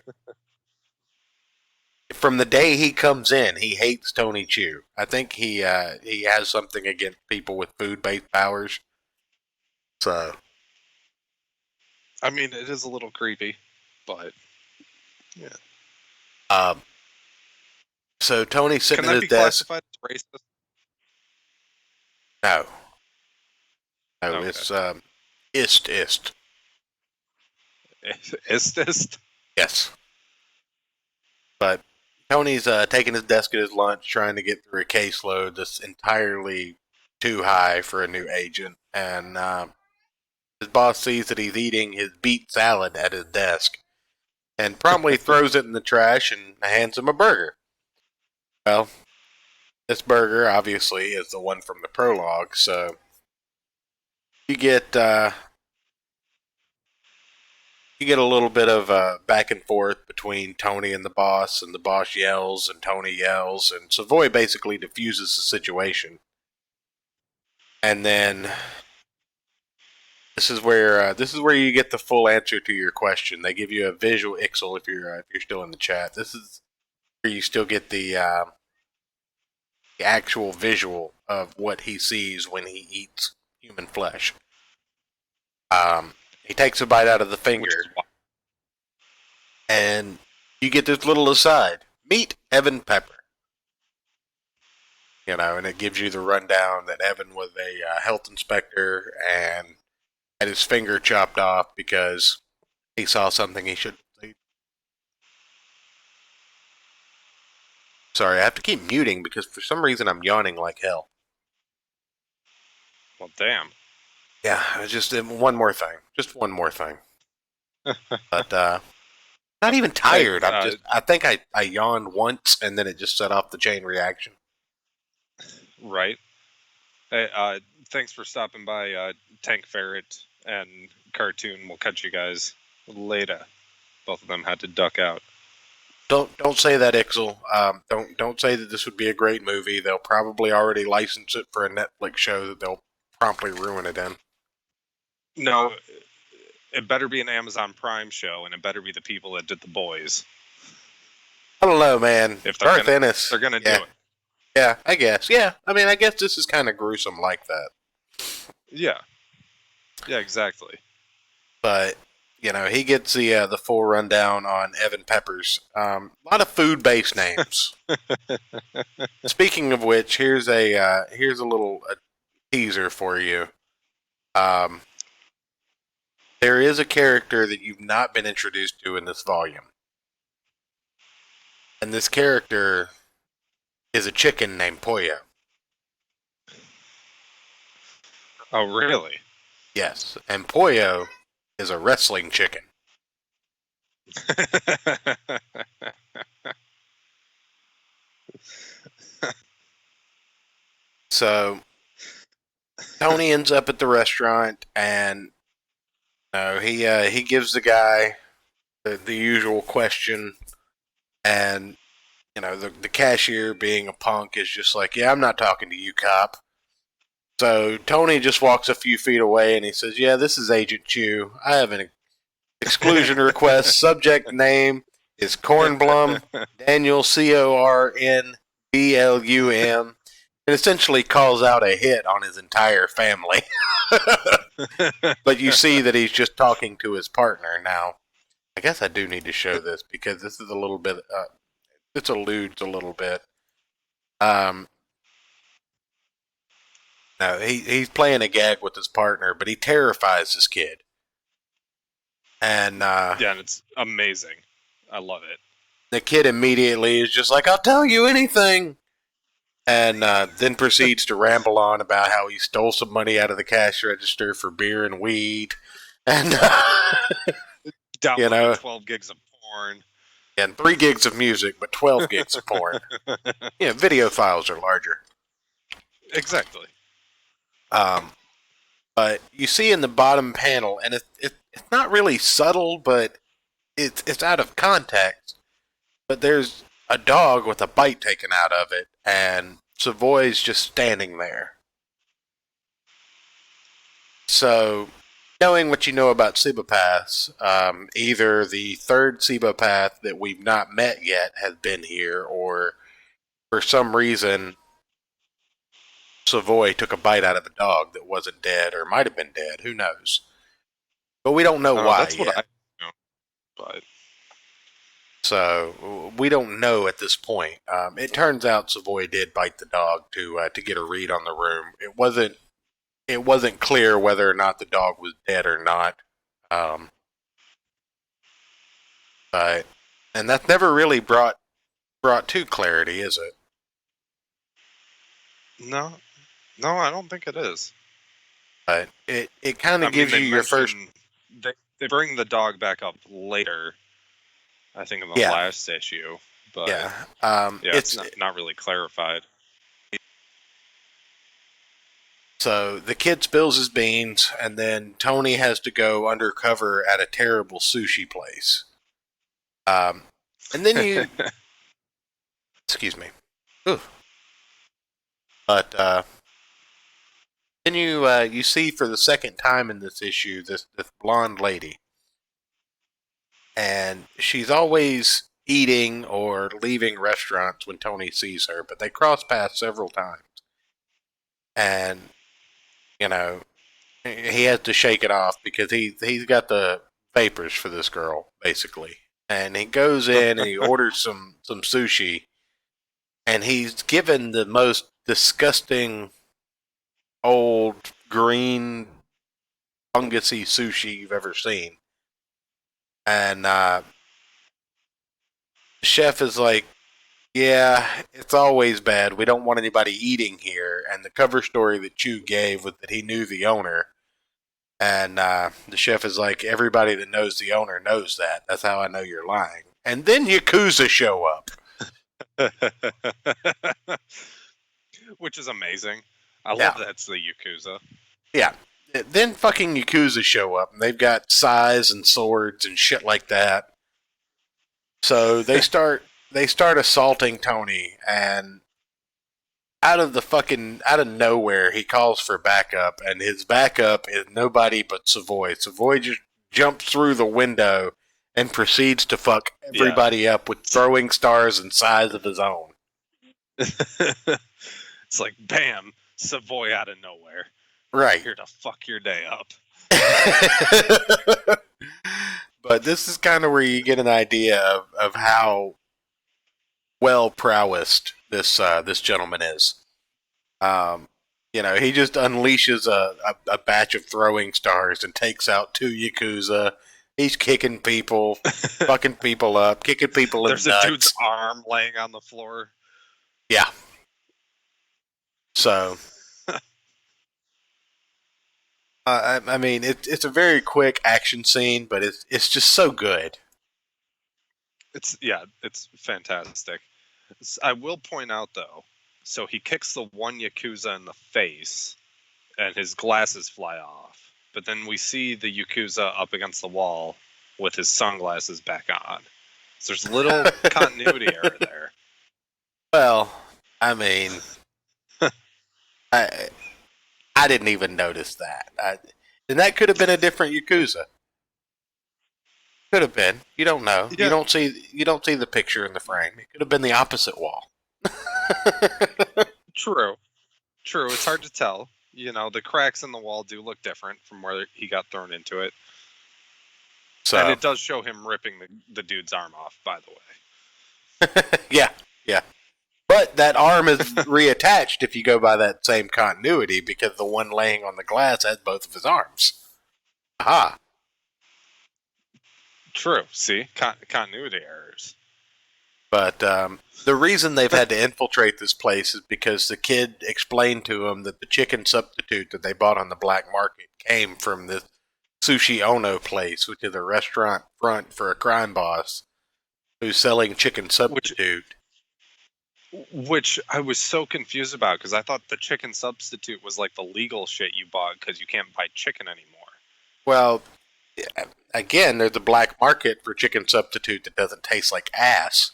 From the day he comes in, he hates Tony Chu. I think he has something against people with food-based powers. So, I mean, it is a little creepy, but yeah. So Tony's sitting at his desk. Can that be classified as racist? No. No, okay. It's ist. Ist? Yes. But Tony's taking his desk at his lunch, trying to get through a caseload that's entirely too high for a new agent. And his boss sees that he's eating his beet salad at his desk and promptly throws it in the trash and hands him a burger. Well, this burger, obviously, is the one from the prologue, so you get a little bit of back and forth between Tony and the boss yells and Tony yells, and Savoy basically diffuses the situation. And then this is where you get the full answer to your question. They give you a visual Ixel if you're still in the chat. This is where you still get the actual visual of what he sees when he eats human flesh. He takes a bite out of the finger, and you get this little aside. Meet Evan Pepper. You know, and it gives you the rundown that Evan was a health inspector and had his finger chopped off because he saw something he shouldn't see. Sorry, I have to keep muting because for some reason I'm yawning like hell. Well, damn. Yeah, just one more thing. Just one more thing. But not even tired. I think I yawned once and then it just set off the chain reaction. Right. Hey, thanks for stopping by, Tank Ferret and Cartoon. We'll catch you guys later. Both of them had to duck out. Don't say that, Ixel. Don't say that this would be a great movie. They'll probably already license it for a Netflix show that they'll promptly ruin it in. No, it better be an Amazon Prime show, and it better be the people that did The Boys. I don't know, man. If they're gonna do it. Yeah, I guess. Yeah, I mean, I guess this is kind of gruesome like that. Yeah. Yeah, exactly. But you know, he gets the full rundown on Evan Peppers. A lot of food-based names. Speaking of which, here's a little teaser for you. There is a character that you've not been introduced to in this volume. And this character is a chicken named Pollo. Oh, really? Yes, and Pollo is a wrestling chicken. So Tony ends up at the restaurant, and he gives the guy the usual question, and the cashier, being a punk, is just like, "Yeah, I'm not talking to you, cop." So Tony just walks a few feet away, and he says, "Yeah, this is Agent Chu. I have an exclusion request. Subject name is Cornblum Daniel, Cornblum, and essentially calls out a hit on his entire family." But you see that he's just talking to his partner. Now, I guess I do need to show this because this is a little bit, this alludes a little bit. No, he's playing a gag with his partner, but he terrifies this kid. And and it's amazing. I love it. The kid immediately is just like, "I'll tell you anything," and then proceeds to ramble on about how he stole some money out of the cash register for beer and weed, and downloaded 12 gigs of porn, and 3 gigs of music, but 12 gigs of porn. Yeah, video files are larger. Exactly. But you see in the bottom panel, and it's not really subtle, but it's out of context. But there's a dog with a bite taken out of it, and Savoy's just standing there. So, knowing what you know about Cibopaths, either the third Cibopath that we've not met yet has been here, or for some reason Savoy took a bite out of a dog that wasn't dead, or might have been dead. Who knows? But we don't know why that's yet. What I know. But so we don't know at this point. It turns out Savoy did bite the dog to get a read on the room. It wasn't clear whether or not the dog was dead or not. But and that's never really brought to clarity, is it? No, I don't think it is. But it kind of gives you your first. They bring the dog back up later, I think, in the last issue. But it's not really clarified. So the kid spills his beans, and then Tony has to go undercover at a terrible sushi place. And then you, excuse me, ooh. But then you see for the second time in this issue this blonde lady, and she's always eating or leaving restaurants when Tony sees her, but they cross paths several times, and he has to shake it off because he's got the vapors for this girl, basically. And he goes in and he orders some sushi, and he's given the most disgusting old green fungusy sushi you've ever seen. And the chef is like, "Yeah, it's always bad. We don't want anybody eating here." And the cover story that Chu gave was that he knew the owner. And the chef is like, "Everybody that knows the owner knows that. That's how I know you're lying." And then Yakuza show up. Which is amazing. I love that's the Yakuza. Yeah. Then fucking Yakuza show up, and they've got sais and swords and shit like that. So they start assaulting Tony, and out of nowhere, he calls for backup, and his backup is nobody but Savoy. Savoy just jumps through the window and proceeds to fuck everybody up with throwing stars and sais of his own. It's like, bam, Savoy out of nowhere. Right. Here to fuck your day up. But this is kind of where you get an idea of how well prowessed this gentleman is. He just unleashes a batch of throwing stars and takes out 2 Yakuza. He's kicking people, fucking people up, kicking people in the nuts. There's a dude's arm laying on the floor. Yeah. So, I mean, it's a very quick action scene, but it's just so good. It's fantastic. I will point out though, so he kicks the one Yakuza in the face, and his glasses fly off. But then we see the Yakuza up against the wall with his sunglasses back on. So there's a little continuity error there. Well, I mean, I didn't even notice that. And that could have been a different Yakuza. Could have been. You don't know. Yeah. You don't see the picture in the frame. It could have been the opposite wall. True. It's hard to tell. You know, the cracks in the wall do look different from where he got thrown into it. So, and it does show him ripping the dude's arm off, by the way. Yeah. But that arm is reattached if you go by that same continuity, because the one laying on the glass has both of his arms. Aha. True. See? Continuity errors. But the reason they've had to infiltrate this place is because the kid explained to him that the chicken substitute that they bought on the black market came from this Sushi Ono place, which is a restaurant front for a crime boss who's selling chicken substitute. Which I was so confused about, because I thought the chicken substitute was like the legal shit you bought because you can't buy chicken anymore. Well, again, there's a black market for chicken substitute that doesn't taste like ass.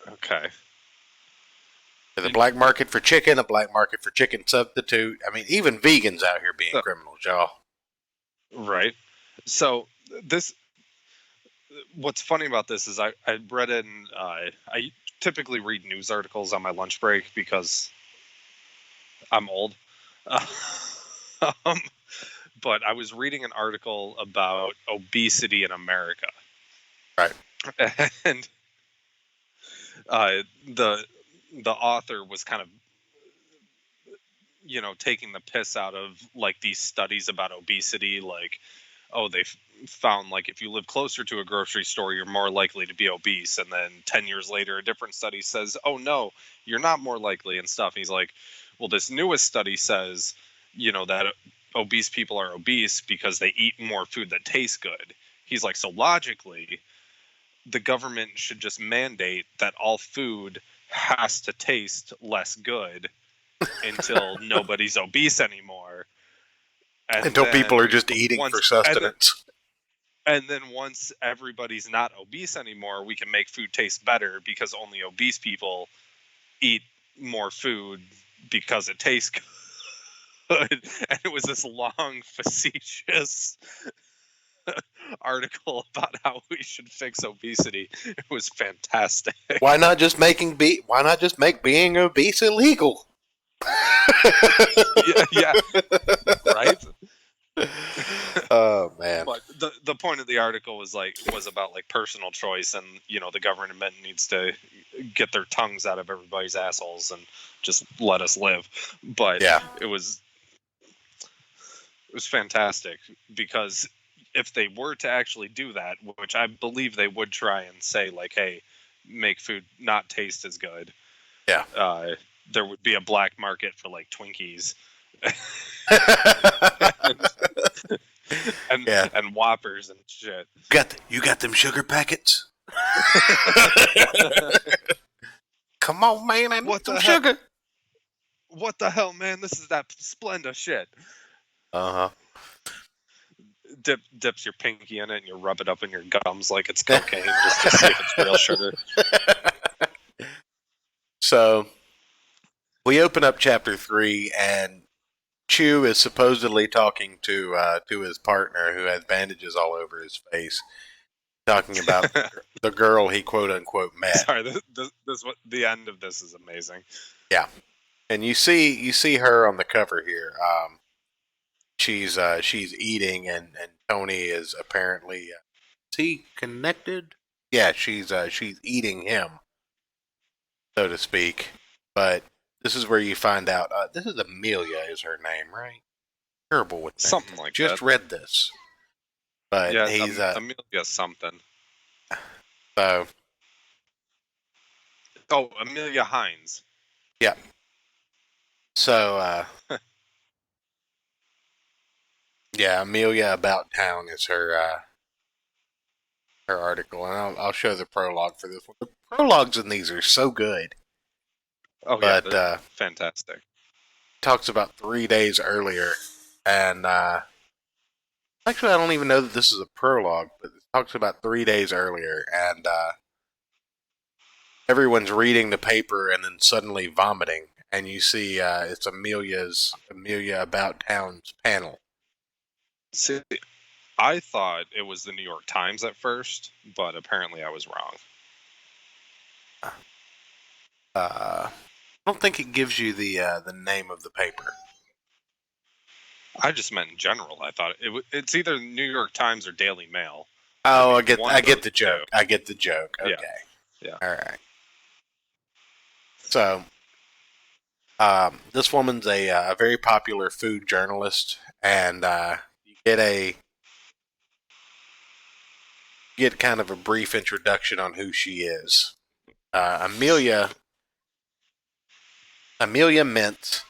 Okay. There's a black market for chicken, a black market for chicken substitute. I mean, even vegans out here being criminals, y'all. Right. So what's funny about this is I read it, and I typically read news articles on my lunch break because I'm old. But I was reading an article about obesity in America. Right. And the author was kind of, taking the piss out of like these studies about obesity, like, oh, they found like if you live closer to a grocery store, you're more likely to be obese. And then 10 years later, a different study says, oh, no, you're not more likely and stuff. And he's like, well, this newest study says, that obese people are obese because they eat more food that tastes good. He's like, so logically, the government should just mandate that all food has to taste less good until nobody's obese anymore. Until people are just eating for sustenance. And then once everybody's not obese anymore, we can make food taste better because only obese people eat more food because it tastes good. And it was this long, facetious article about how we should fix obesity. It was fantastic. Why not just make being obese illegal? yeah, right. Oh man! But the point of the article was about personal choice, and the government needs to get their tongues out of everybody's assholes and just let us live. But yeah, it was fantastic, because if they were to actually do that, which I believe they would try and say, like, hey, make food not taste as good. Yeah. There would be a black market for like Twinkies and Whoppers and shit. You got them sugar packets? Come on, man! I need some sugar. What the hell, man? This is that Splenda shit. Uh-huh. Dips your pinky in it and you rub it up in your gums like it's cocaine just to see if it's real sugar. So we open up chapter 3, and Chu is supposedly talking to his partner, who has bandages all over his face, talking about the girl he quote unquote met. Sorry, the end of this is amazing. Yeah, and you see her on the cover here. She's eating, and Tony is apparently is he connected? Yeah, she's eating him, so to speak. But this is where you find out. This is Amelia, is her name, right? Terrible with names. Something like Just that. read this. but yeah, he's Amelia something. so Oh, Amelia Hines. yeah. So yeah, Amelia About Town is her article, and I'll show the prologue for this one. The prologues in these are so good. Oh yeah, But they're fantastic. talks about 3 days earlier, and actually, I don't even know that this is a prologue, but it talks about 3 days earlier, and everyone's reading the paper and then suddenly vomiting, and you see it's Amelia About Town's panel. See, I thought it was the New York Times at first, but apparently I was wrong. I don't think it gives you the name of the paper. I just meant in general. I thought it's either New York Times or Daily Mail. Oh, I get the joke. I get the joke. Okay. Yeah. All right. So, this woman's a very popular food journalist, and you get kind of a brief introduction on who she is. Amelia Mintz.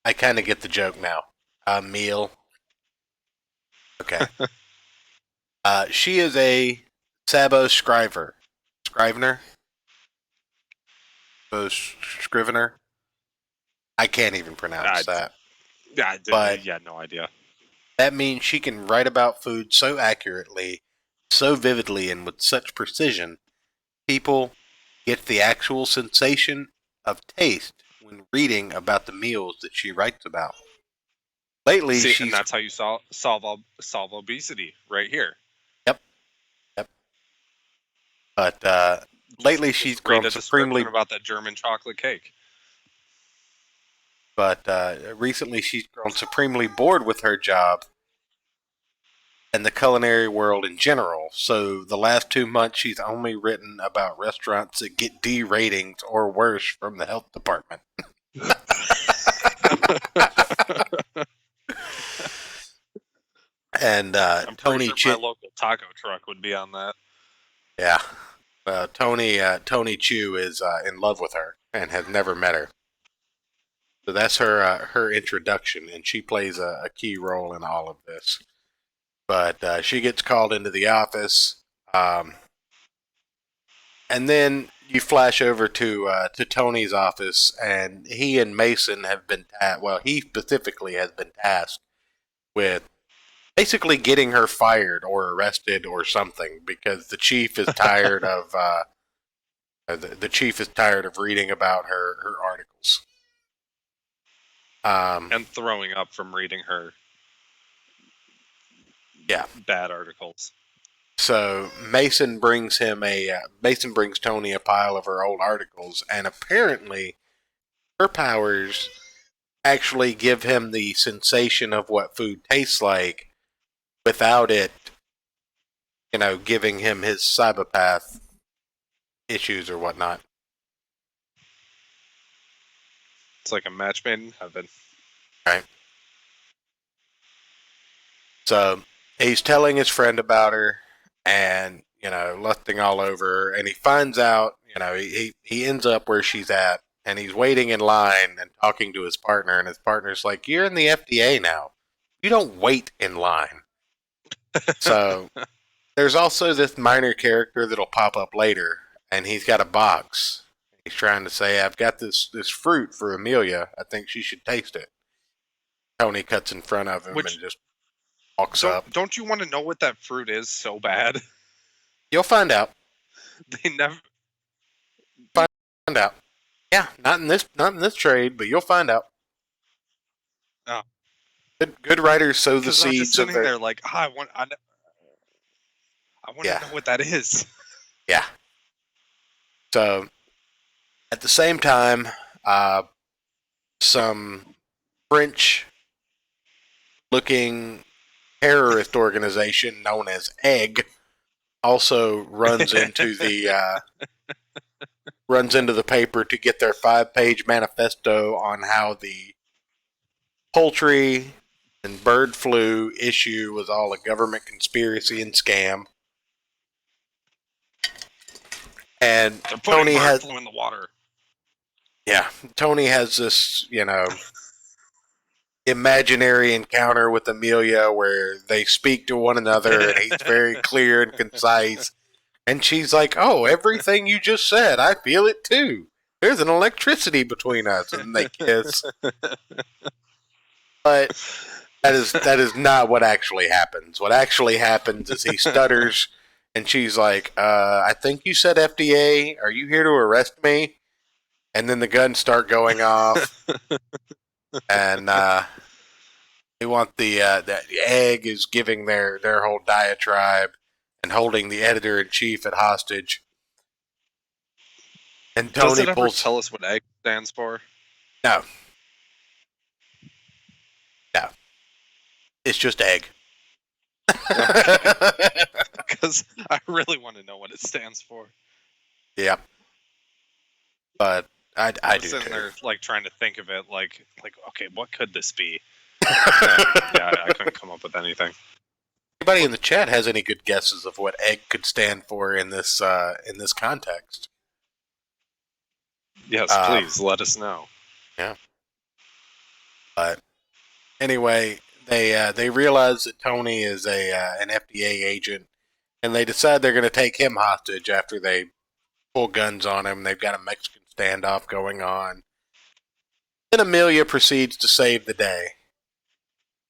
I kind of get the joke now. Meal. Okay. She is a Sabo Scrivener. Scrivener. I can't even pronounce that. But yeah, no idea. That means she can write about food so accurately, so vividly, and with such precision, people get the actual sensation of taste when reading about the meals that she writes about. Lately, and that's how you solve obesity right here. Yep. But lately, she's grown supremely about that German chocolate cake. But recently, she's grown supremely bored with her job and the culinary world in general. So the last 2 months, she's only written about restaurants that get D ratings or worse from the health department. And I'm Tony Chu, my local taco truck would be on that. Yeah, Tony Chu is in love with her and has never met her. So that's her introduction, and she plays a key role in all of this. But she gets called into the office, and then you flash over to Tony's office, and he and Mason have been he specifically has been tasked with basically getting her fired or arrested or something because the chief is tired of the chief is tired of reading about her articles. And throwing up from reading her bad articles. So Mason brings Tony a pile of her old articles, and apparently her powers actually give him the sensation of what food tastes like without it, giving him his Cibopath issues or whatnot. It's like a match made in heaven. Right. So he's telling his friend about her and, lusting all over her, and he finds out, he ends up where she's at, and he's waiting in line and talking to his partner, and his partner's like, "You're in the FDA now. You don't wait in line." So there's also this minor character that'll pop up later, and he's got a box. He's trying to say, "I've got this fruit for Amelia. I think she should taste it." Tony cuts in front of him and just walks up. Don't you want to know what that fruit is so bad? You'll find out. They never find out. Yeah, not in this trade, but you'll find out. Oh. Good writers sow the seeds. I'm just sitting there like, I want to know what that is. Yeah. So, at the same time, some French-looking terrorist organization known as Egg also runs into the paper to get their 5-page manifesto on how the poultry And bird flu issue was all a government conspiracy and scam. And they're putting bird flu in the water. Yeah, Tony has this, imaginary encounter with Amelia where they speak to one another and he's very clear and concise. And she's like, "Oh, everything you just said, I feel it too. There's an electricity between us," and they kiss. But that is not what actually happens. What actually happens is he stutters, and she's like, "I think you said FDA. Are you here to arrest me?" And then the guns start going off, and they want the egg is giving their whole diatribe and holding the editor-in-chief at hostage. And Tony Does it ever tell us what egg stands for? No. It's just egg. Because I really want to know what it stands for. Yeah. But I do sitting too. there, like, trying to think of it, like, okay, what could this be? Yeah, I couldn't come up with anything. Anybody in the chat has any good guesses of what egg could stand for in this context? Yes, please let us know. Yeah. But anyway, they realize that Tony is an FDA agent, and they decide they're going to take him hostage after they pull guns on him. They've got a Mexican standoff going on. Then Amelia proceeds to save the day,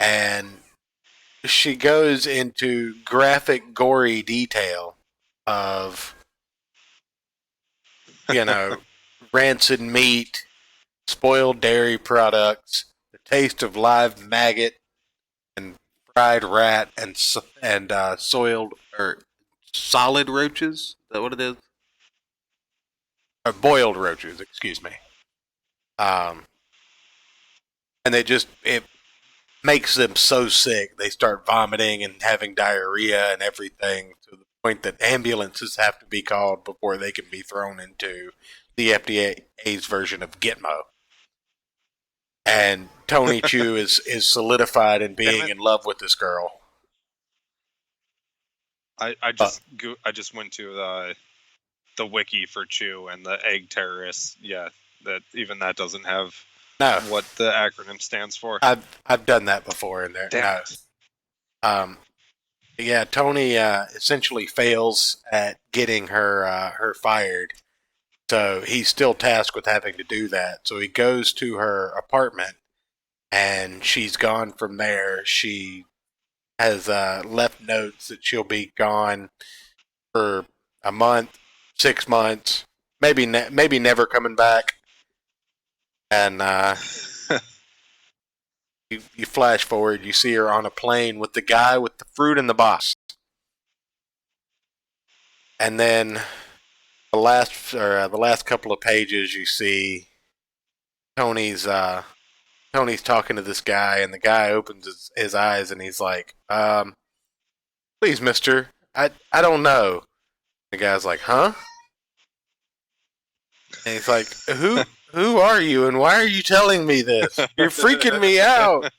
and she goes into graphic, gory detail of, rancid meat, spoiled dairy products, the taste of live maggot, and fried rat, and soiled or solid roaches. Is that what it is? Or boiled roaches, excuse me. And it makes them so sick they start vomiting and having diarrhea and everything, to the point that ambulances have to be called before they can be thrown into the FDA's version of Gitmo. And Tony Chu is solidified in being in love with this girl. I just went to the wiki for Chu and the egg terrorists. Yeah, that doesn't have what the acronym stands for. I've done that before in there. Damn it. Yeah, Tony essentially fails at getting her fired, so he's still tasked with having to do that. So he goes to her apartment, and she's gone from there. She has left notes that she'll be gone for a month, 6 months, maybe never coming back. And you flash forward, you see her on a plane with the guy with the fruit in the box. And then the last couple of pages, you see Tony's talking to this guy, and the guy opens his eyes, and he's like, "Please, mister, I don't know." The guy's like, "Huh?" And he's like, Who are you, and why are you telling me this? You're freaking me out."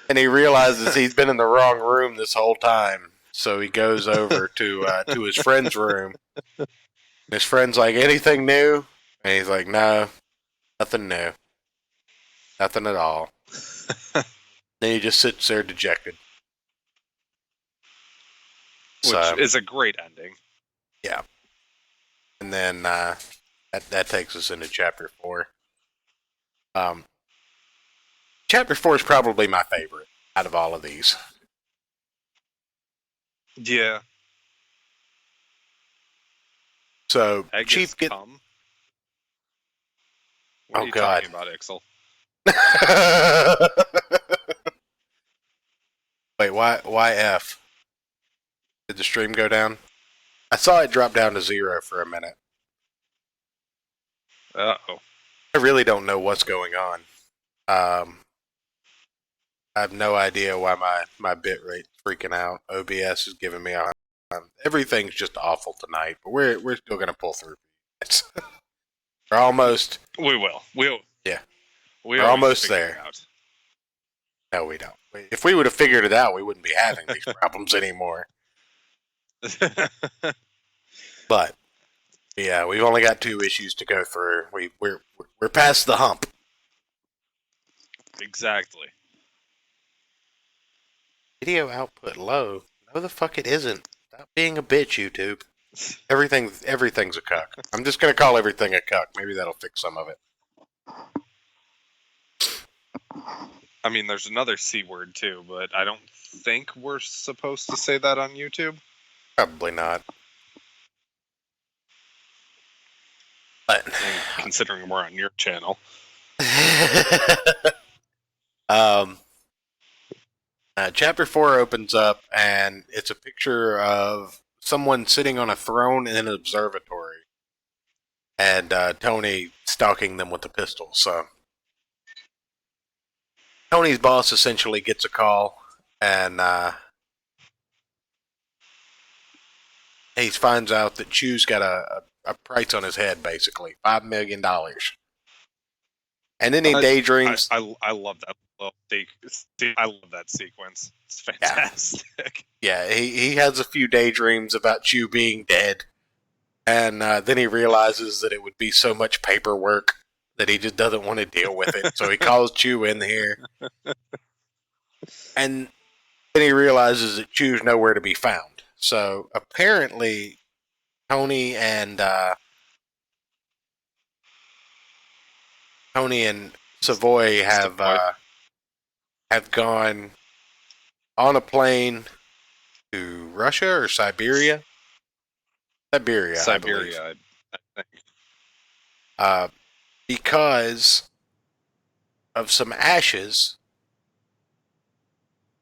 And he realizes he's been in the wrong room this whole time. So he goes over to his friend's room. And his friend's like, "Anything new?" And he's like, "No, nothing new. Nothing at all." Then he just sits there dejected. Which is a great ending. Yeah. And then that takes us into Chapter 4. Chapter 4 is probably my favorite out of all of these. Yeah. So, Chief come. What are you God. talking about, Ixel? Wait, why F? Did the stream go down? I saw it drop down to 0 for a minute. Uh-oh. I really don't know what's going on. I have no idea why my bit rate's freaking out. OBS is giving me a everything's just awful tonight, but we're still gonna pull through. We're almost. We will. Yeah. We're almost there. No, we don't. If we would have figured it out, we wouldn't be having these problems anymore. But yeah, we've only got 2 issues to go through. We're past the hump. Exactly. Video output low. No, the fuck it isn't. Stop being a bitch, YouTube. Everything's a cuck. I'm just gonna call everything a cuck. Maybe that'll fix some of it. I mean, there's another C word too, but I don't think we're supposed to say that on YouTube. Probably not. But considering we're on your channel. Chapter 4 opens up, and it's a picture of someone sitting on a throne in an observatory, and Tony stalking them with a pistol. So Tony's boss essentially gets a call, and he finds out that Chu's got a price on his head, basically $5 million. And then he daydreams. I love that. I love that sequence. It's fantastic. Yeah, he has a few daydreams about Chu being dead. And then he realizes that it would be so much paperwork that he just doesn't want to deal with it. So he calls Chu in here. And then he realizes that Chu's nowhere to be found. So apparently Tony and Savoy have gone on a plane to Russia or Siberia. Siberia, I think. Because of some ashes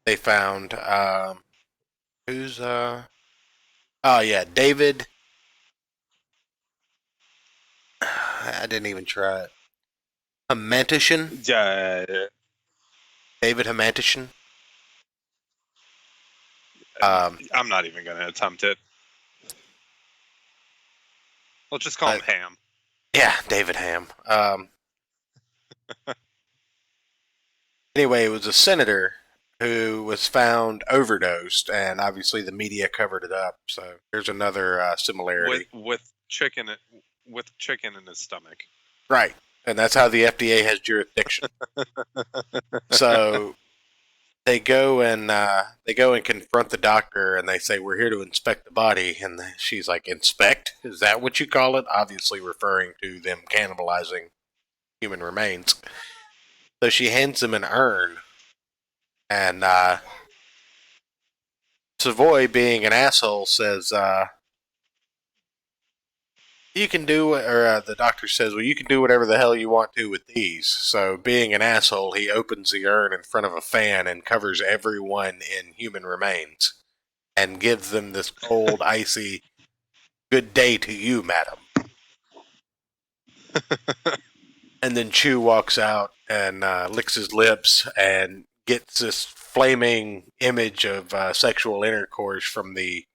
they found. David. I didn't even try it. Hamantishan? Yeah. David Hamantishan? I'm not even going to attempt it. We'll just call him Ham. Yeah, David Ham. Anyway, it was a senator who was found overdosed, and obviously the media covered it up. So there's another similarity with chicken in his stomach. Right, and that's how the FDA has jurisdiction. So they go and confront the doctor, and they say, "We're here to inspect the body." And she's like, "Inspect? Is that what you call it?" Obviously referring to them cannibalizing human remains. So she hands him an urn, and Savoy, being an asshole, says, "You can do," or the doctor says, "Well, you can do whatever the hell you want to with these." So, being an asshole, he opens the urn in front of a fan and covers everyone in human remains, and gives them this cold, icy, "Good day to you, madam." And then Chu walks out and licks his lips and gets this flaming image of sexual intercourse from the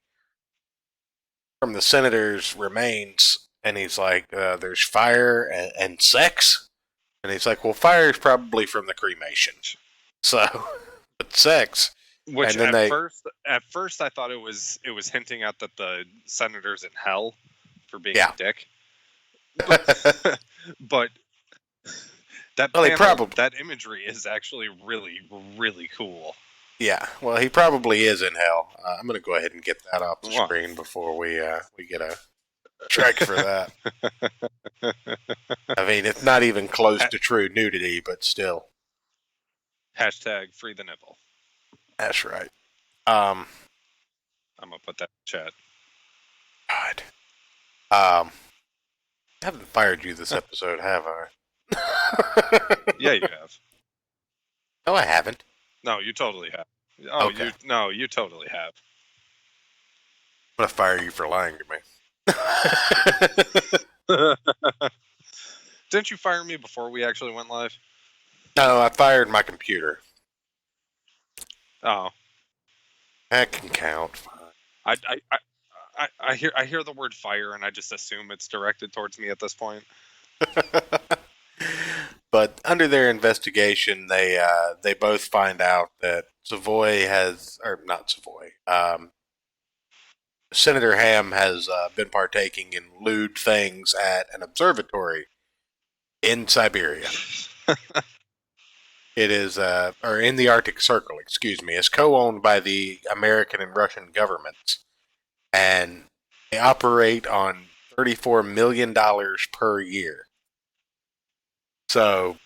senator's remains, and he's like, "There's fire and sex," and he's like, "Well, fire is probably from the cremation, so but sex." Which and then at first I thought it was hinting at that the senator's in hell for being a dick, but that imagery is actually really, really cool. Yeah, well, he probably is in hell. I'm going to go ahead and get that off the screen before we get a strike for that. I mean, it's not even close to true nudity, but still. Hashtag free the nipple. That's right. I'm going to put that in chat. God. I haven't fired you this episode, have I? Yeah, you have. No, I haven't. No, you totally have. Oh, okay. You totally have. I'm going to fire you for lying to me. Didn't you fire me before we actually went live? No, I fired my computer. Oh. That can count. I hear the word fire and I just assume it's directed towards me at this point. But under their investigation, they both find out that Savoy has, or not Savoy, Senator Ham has been partaking in lewd things at an observatory in Siberia. It is, or in the Arctic Circle, excuse me. It's co-owned by the American and Russian governments, and they operate on $34 million per year. So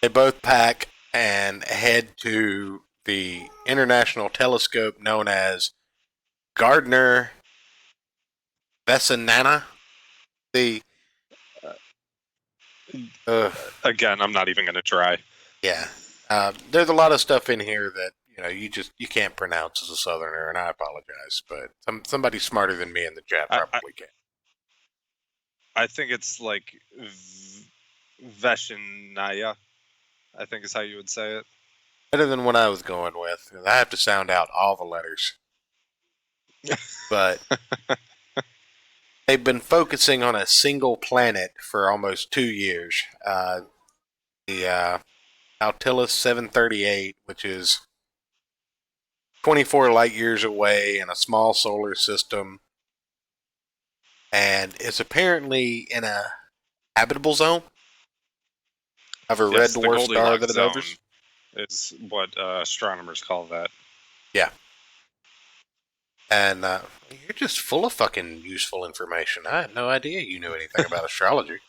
they both pack and head to the international telescope known as Gardner Vesanana. Again, I'm not even going to try. Yeah. There's a lot of stuff in here that you can't pronounce as a Southerner, and I apologize, but somebody smarter than me in the chat probably can. I think it's like Veshinaya, I think is how you would say it. Better than what I was going with. I have to sound out all the letters. But they've been focusing on a single planet for almost 2 years. The Altilis 738, which is 24 light years away in a small solar system. And it's apparently in a habitable zone of a red dwarf star that it orbits. It's what astronomers call that. Yeah. And you're just full of fucking useful information. I had no idea you knew anything about astrology.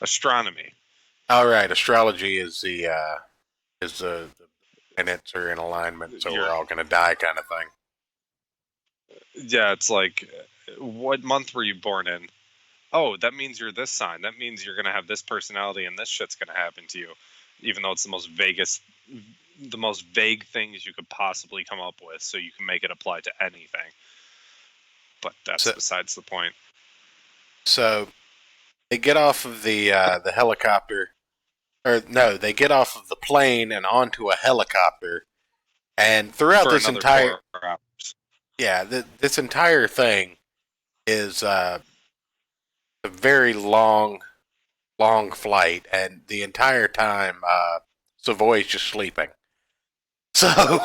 Astronomy. All right, astrology is the planets are in alignment, so we're all going to die kind of thing. Yeah, it's like, what month were you born in? Oh, that means you're this sign. That means you're going to have this personality and this shit's going to happen to you. Even though it's the most vague things you could possibly come up with, so you can make it apply to anything. But that's besides the point. So they get off of the helicopter, or no, they get off of the plane and onto a helicopter, and throughout this entire this entire thing is a very long flight, and the entire time Savoy's just sleeping. So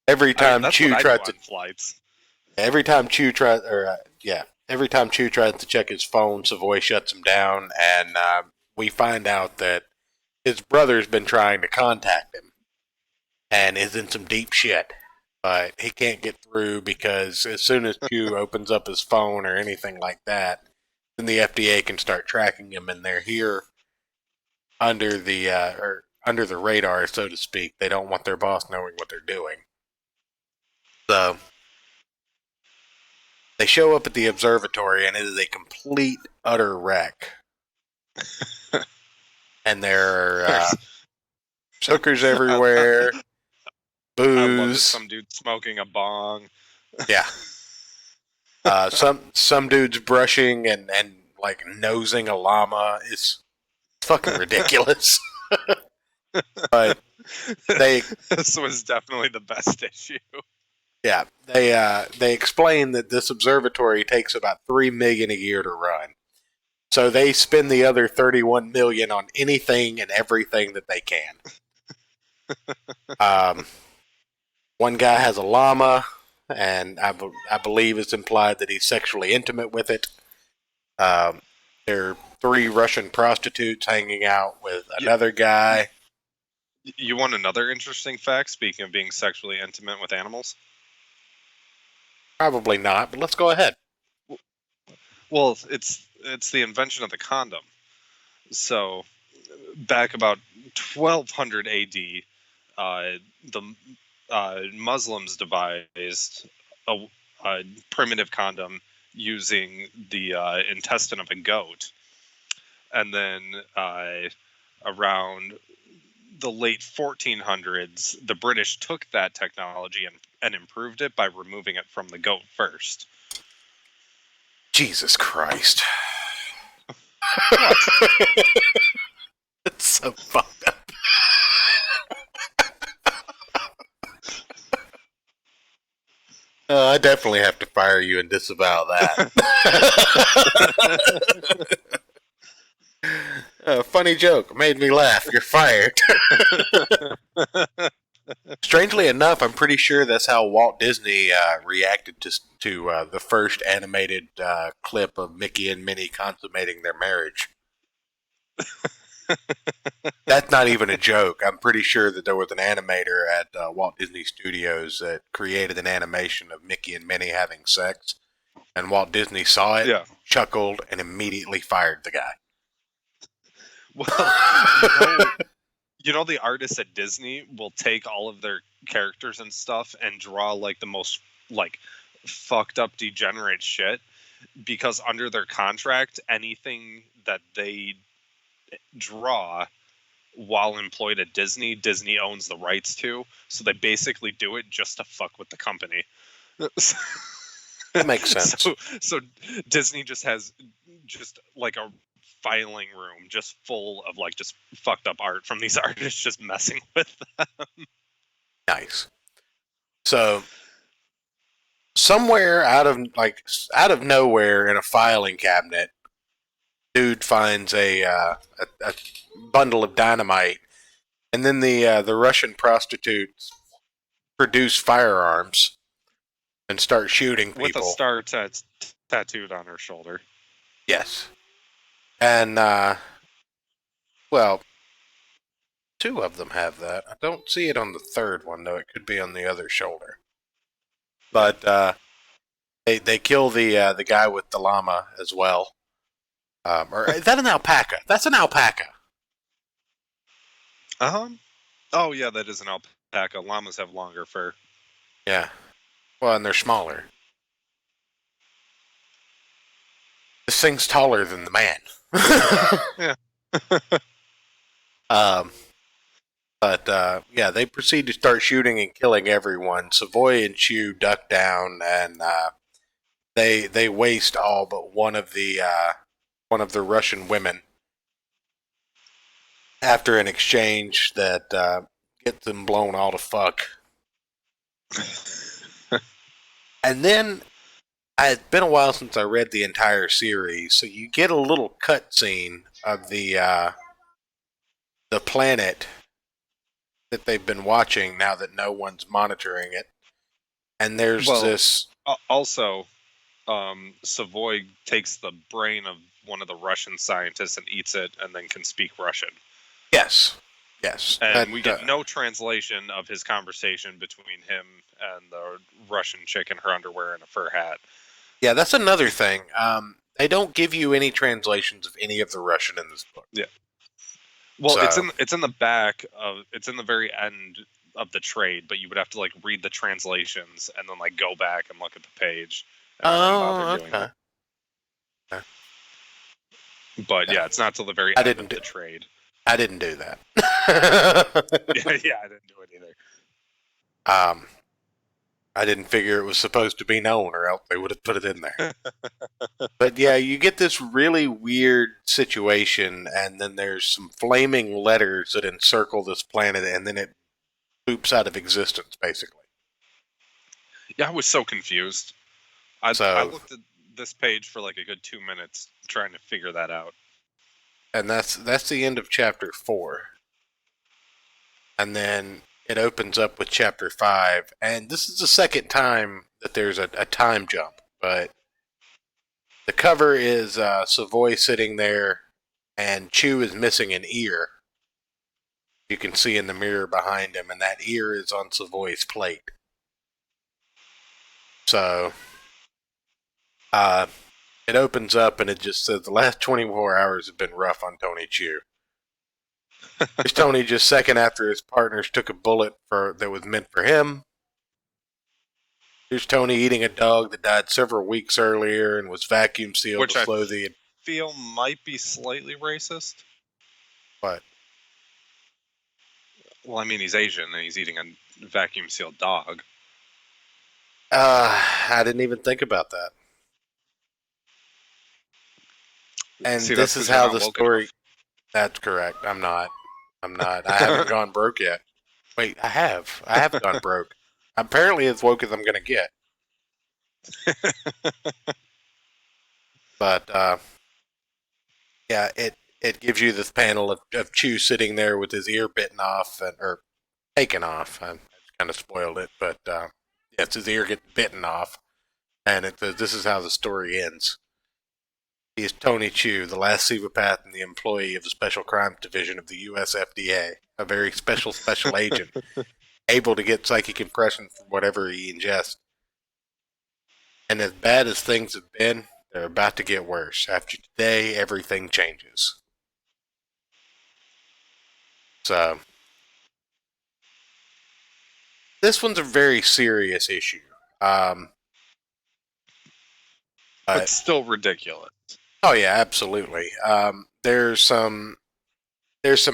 every time Chu tries to every time Chu tries to check his phone, Savoy shuts him down, and we find out that his brother's been trying to contact him and is in some deep shit, but he can't get through because as soon as Chu opens up his phone or anything like that, then the FDA can start tracking him, and they're here under the radar, so to speak. They don't want their boss knowing what they're doing. So they show up at the observatory, and it is a complete, utter wreck. And there are hookers everywhere, booze. I love it. Some dude smoking a bong. Yeah. Some dude's brushing and like nosing a llama. It's fucking ridiculous. But this was definitely the best issue. Yeah, they explain that this observatory takes about $3 million a year to run, so they spend the other $31 million on anything and everything that they can. One guy has a llama, and I believe it's implied that he's sexually intimate with it. There are 3 Russian prostitutes hanging out with another guy. You want another interesting fact, speaking of being sexually intimate with animals? Probably not, but let's go ahead. Well, it's the invention of the condom. So, back about 1200 AD, the Muslims devised a primitive condom using the intestine of a goat. And then around the late 1400s, the British took that technology and improved it by removing it from the goat first. Jesus Christ. It's so fucked up. I definitely have to fire you and disavow that. Funny joke. Made me laugh. You're fired. Strangely enough, I'm pretty sure that's how Walt Disney reacted to the first animated clip of Mickey and Minnie consummating their marriage. That's not even a joke. I'm pretty sure that there was an animator at Walt Disney Studios that created an animation of Mickey and Minnie having sex, and Walt Disney saw it, chuckled, and immediately fired the guy. Well, you know the artists at Disney will take all of their characters and stuff and draw like the most like fucked up degenerate shit, because under their contract, anything that they draw while employed at Disney owns the rights to, so they basically do it just to fuck with the company. That makes sense. So Disney just has just like a filing room just full of like just fucked up art from these artists just messing with them. Nice. So somewhere out of nowhere in a filing cabinet, dude finds a bundle of dynamite, and then the Russian prostitutes produce firearms and start shooting people with a star tattooed on her shoulder. Yes, and well, two of them have that. I don't see it on the third one though. It could be on the other shoulder. But they kill the guy with the llama as well. Or is that an alpaca? That's an alpaca. Oh yeah, that is an alpaca. Llamas have longer fur. Yeah. Well, and they're smaller. This thing's taller than the man. Yeah. But yeah, they proceed to start shooting and killing everyone. Savoy and Chu duck down, and they waste all but one of the Russian women after an exchange that gets them blown all to fuck. And then it's been a while since I read the entire series, so you get a little cutscene of the planet that they've been watching now that no one's monitoring it. And there's this. Also, Savoy takes the brain of one of the Russian scientists and eats it, and then can speak Russian. Yes. Yes. And we get no translation of his conversation between him and the Russian chick in her underwear and a fur hat. Yeah, that's another thing. They don't give you any translations of any of the Russian in this book. Yeah. Well, it's in the back of it's in the very end of the trade, but you would have to like read the translations and then like go back and look at the page. Okay. But yeah, it's not till the very end of the trade. I didn't do that. yeah, I didn't do it either. I didn't figure it was supposed to be known, or else they would have put it in there. But yeah, you get this really weird situation, and then there's some flaming letters that encircle this planet, and then it poops out of existence, basically. Yeah, I was so confused. I looked at this page for like a good 2 minutes trying to figure that out. And that's the end of chapter 4. And then it opens up with chapter 5, and this is the second time that there's a time jump, but the cover is Savoy sitting there, and Chu is missing an ear. You can see in the mirror behind him, and that ear is on Savoy's plate. So, it opens up, and it just says, the last 24 hours have been rough on Tony Chu. Here's Tony just second after his partners took a bullet that was meant for him. Here's Tony eating a dog that died several weeks earlier and was vacuum sealed to slow the... feel might be slightly racist. What? Well, I mean, he's Asian and he's eating a vacuum sealed dog. I didn't even think about that. And this is how the story... That's correct. I'm not. I haven't gone broke yet. Wait, I have. I have gone broke. Apparently as woke as I'm going to get. But, yeah, it it gives you this panel of Chu sitting there with his ear bitten off or taken off. I kind of spoiled it, but it's his ear gets bitten off, and it says this is how the story ends. He is Tony Chu, the last Cibopath and the employee of the Special Crimes Division of the U.S. FDA, a very special agent, able to get psychic impressions from whatever he ingests. And as bad as things have been, they're about to get worse. After today, everything changes. So, this one's a very serious issue. But still ridiculous. Oh yeah, absolutely. There's some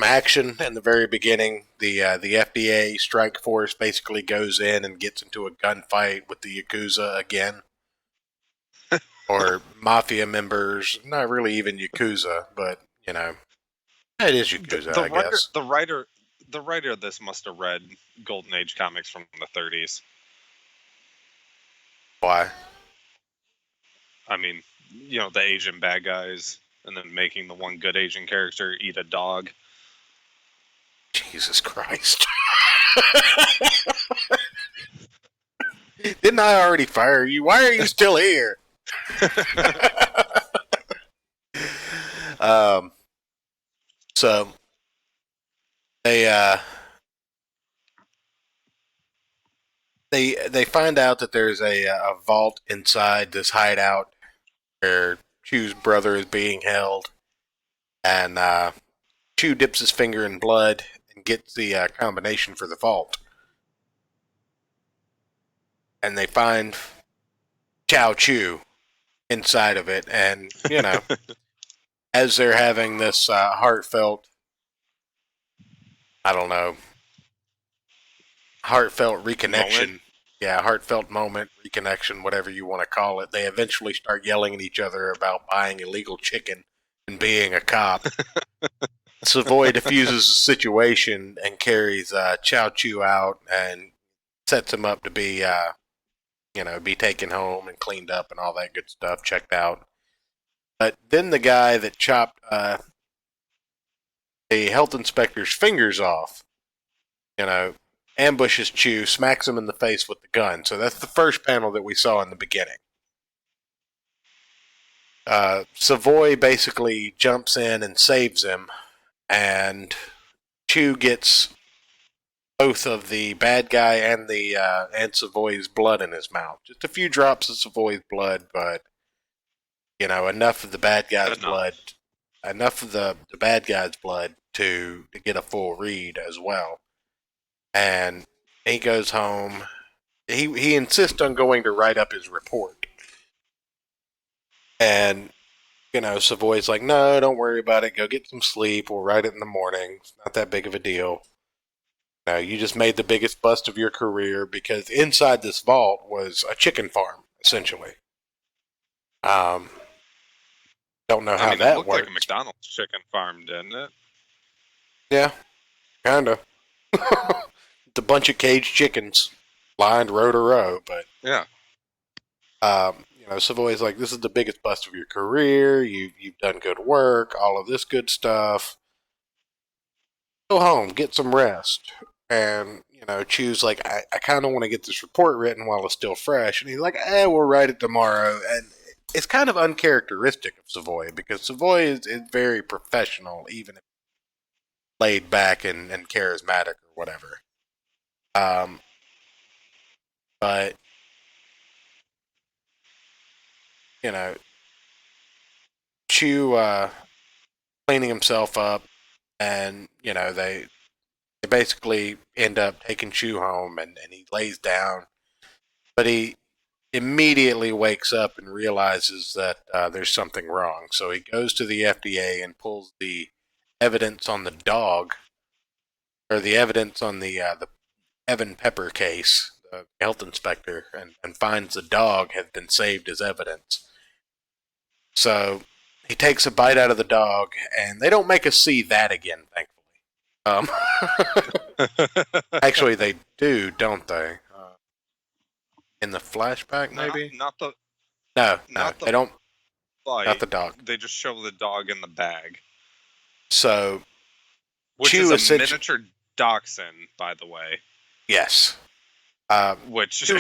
action in the very beginning. The FDA strike force basically goes in and gets into a gunfight with the Yakuza again, or mafia members. Not really even Yakuza, but you know, it is Yakuza, I guess. The writer of this must have read Golden Age comics from the 30s. Why? I mean, you know, the Asian bad guys, and then making the one good Asian character eat a dog. Jesus Christ. Didn't I already fire you? Why are you still here? So they find out that there's a vault inside this hideout where Chu's brother is being held, and Chu dips his finger in blood and gets the combination for the vault. And they find Chow Chu inside of it, and you know, as they're having this heartfelt, I don't know, heartfelt reconnection. Moment. Yeah, heartfelt moment, reconnection, whatever you want to call it. They eventually start yelling at each other about buying illegal chicken and being a cop. Savoy diffuses the situation and carries Chow Chu out and sets him up to be, be taken home and cleaned up and all that good stuff, checked out. But then the guy that chopped a health inspector's fingers off, ambushes Chu, smacks him in the face with the gun. So that's the first panel that we saw in the beginning. Savoy basically jumps in and saves him, and Chu gets both of the bad guy and and Savoy's blood in his mouth. Just a few drops of Savoy's blood, but enough of the bad guy's blood, enough of the bad guy's blood to get a full read as well. And he goes home. He insists on going to write up his report. And, Savoy's like, no, don't worry about it. Go get some sleep. We'll write it in the morning. It's not that big of a deal. No, you just made the biggest bust of your career because inside this vault was a chicken farm, essentially. Don't know how that looked works. Like a McDonald's chicken farm, didn't it? Yeah, kind of. It's a bunch of caged chickens lined row to row, but yeah. Savoy's like, this is the biggest bust of your career. You've done good work, all of this good stuff. Go home, get some rest. And, Chu's like, I kind of want to get this report written while it's still fresh. And he's like, we'll write it tomorrow. And it's kind of uncharacteristic of Savoy because Savoy is very professional, even if laid back and charismatic or whatever. But Chu cleaning himself up, and they basically end up taking Chu home, and he lays down, but he immediately wakes up and realizes that there's something wrong. So he goes to the FDA and pulls the evidence on the dog, or the evidence on the Evan Pepper case, the health inspector, and finds the dog had been saved as evidence. So he takes a bite out of the dog, and they don't make us see that again, thankfully. Actually, they do, don't they? In the flashback, maybe? No, they don't. Bite. Not the dog. They just show the dog in the bag. So which Chu is a miniature dachshund, by the way. Yes. Which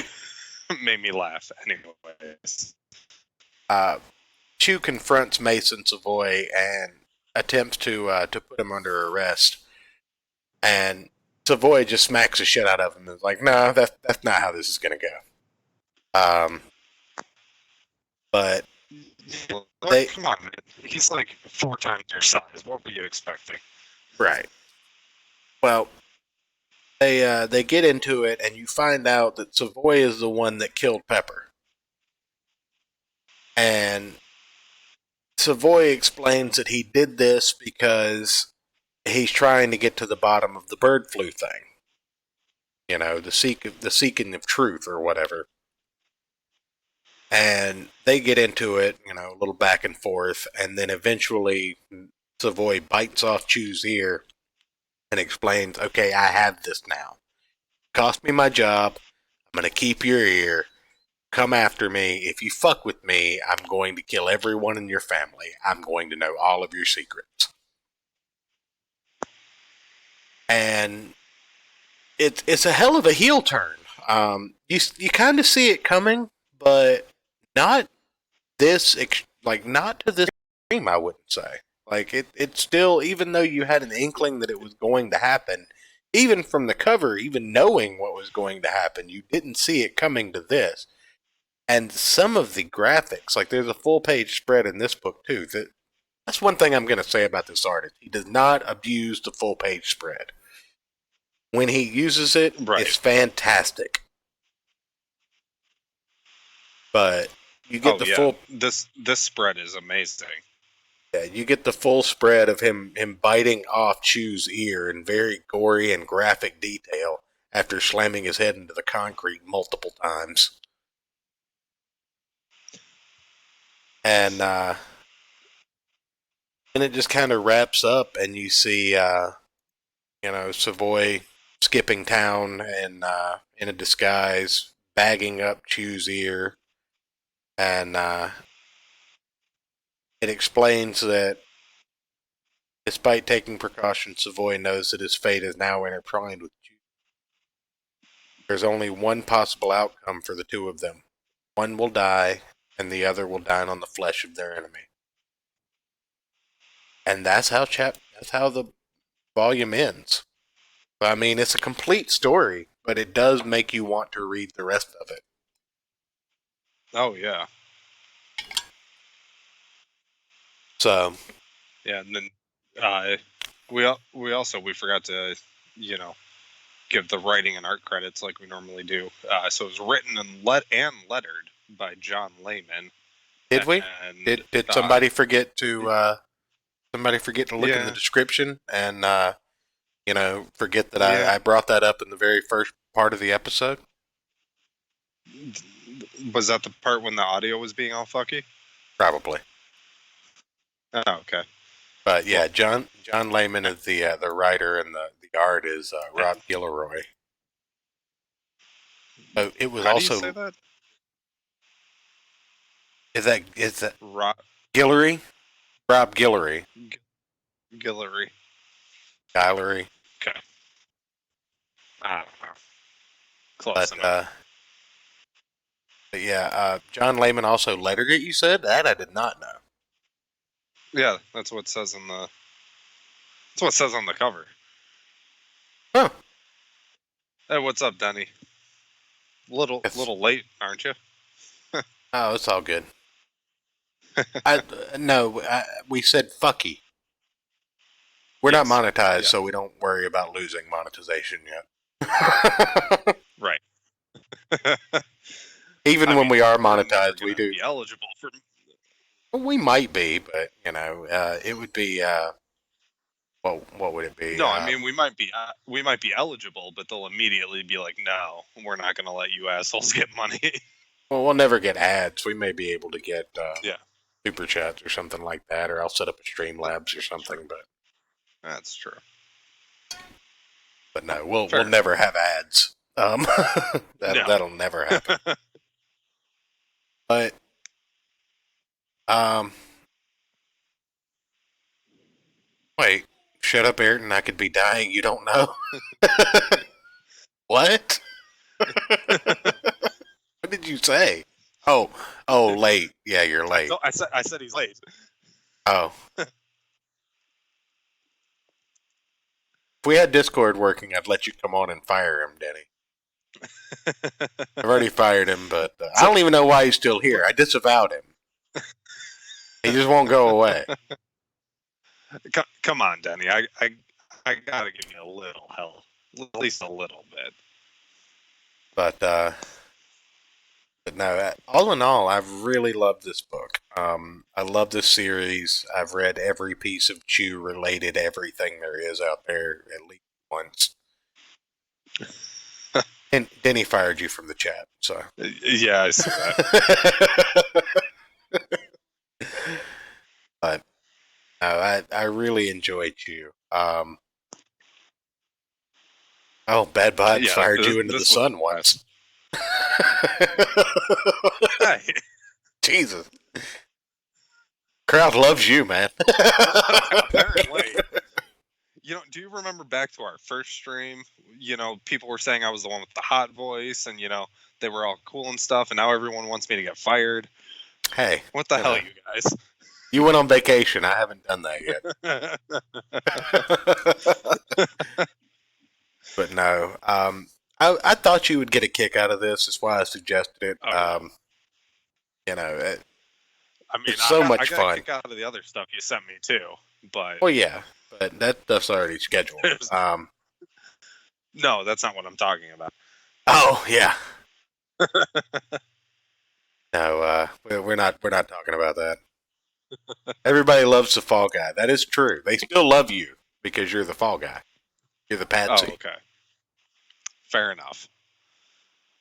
made me laugh. Anyways. Chu confronts Mason Savoy and attempts to put him under arrest. And Savoy just smacks the shit out of him and is like, no, that's not how this is going to go. But come on, man. He's like 4 times your size. What were you expecting? Right. Well, they get into it, and you find out that Savoy is the one that killed Pepper. And Savoy explains that he did this because he's trying to get to the bottom of the bird flu thing. You know, the seeking of truth or whatever. And they get into it, you know, a little back and forth, and then eventually Savoy bites off Chu's ear and explains, okay, I have this now. Cost me my job. I'm going to keep your ear. Come after me. If you fuck with me, I'm going to kill everyone in your family. I'm going to know all of your secrets. And it's a hell of a heel turn. You kind of see it coming, but not this not to this extreme. I wouldn't say it's still, even though you had an inkling that it was going to happen, even from the cover, even knowing what was going to happen, you didn't see it coming to this. And some of the graphics, like there's a full page spread in this book too. That's one thing I'm going to say about this artist. He does not abuse the full page spread. When he uses it, It's fantastic. But you get full. This spread is amazing. Yeah, you get the full spread of him biting off Chu's ear in very gory and graphic detail after slamming his head into the concrete multiple times. And then it just kind of wraps up, and you see, Savoy skipping town and in a disguise, bagging up Chu's ear, and it explains that despite taking precautions, Savoy knows that his fate is now intertwined with Chu. There's only one possible outcome for the two of them. One will die, and the other will dine on the flesh of their enemy. And that's how the volume ends. I mean, it's a complete story, but it does make you want to read the rest of it. Oh yeah. So. Yeah, and then we forgot to give the writing and art credits like we normally do. So it was written and lettered by John Layman. Did we? Did somebody forget to look in the description and forget that I brought that up in the very first part of the episode? Was that the part when the audio was being all fucky? Probably. Oh, okay. But yeah, John Layman is the writer, and the art is Rob Guillory. So it was How also. Do you say that? Is that Rob Guillory? Rob Guillory. Guillory. Guillory. Okay. I don't know. Close enough. But yeah, John Layman also lettered it. You said that? I did not know. Yeah, that's what it says on the cover. Huh. Hey, what's up, Denny? Little late, aren't you? Oh, it's all good. We said fucky. We're not monetized, so we don't worry about losing monetization yet. Right. Even when we are monetized, we do. Be eligible for. Well, we might be, but it would be. What would it be? No, I mean we might be eligible, but they'll immediately be like, "No, we're not going to let you assholes get money." Well, we'll never get ads. We may be able to get super chats or something like that, or I'll set up a Streamlabs or something. But that's true. But no, we'll never have ads. That'll never happen. But Wait, shut up, Ayrton. I could be dying. You don't know. What? What did you say? Oh, late. Yeah, you're late. No, I said he's late. Oh. If we had Discord working, I'd let you come on and fire him, Denny. I've already fired him, but I don't even know why he's still here. I disavowed him. He just won't go away. Come on, Denny. I gotta give you a little help, at least a little bit. But no, all in all, I've really loved this book. I love this series. I've read every piece of Chu related everything there is out there at least once. And Denny fired you from the chat, so yeah, I see that. But no, I really enjoyed Chu. Bad Bud fired you into the sun once. Hey. Jesus. Crowd loves you, man. Apparently. Do you remember back to our first stream? People were saying I was the one with the hot voice, and they were all cool and stuff, and now everyone wants me to get fired. Hey, what the hell, you guys? You went on vacation. I haven't done that yet. But no, I thought you would get a kick out of this. That's why I suggested it. Oh, it's so much fun. I got a kick out of the other stuff you sent me too, but well, yeah, but that stuff's already scheduled. No, that's not what I'm talking about. Oh yeah. No, we're not talking about that. Everybody loves the fall guy. That is true. They still love you because you're the fall guy. You're the patsy. Oh, okay. Fair enough.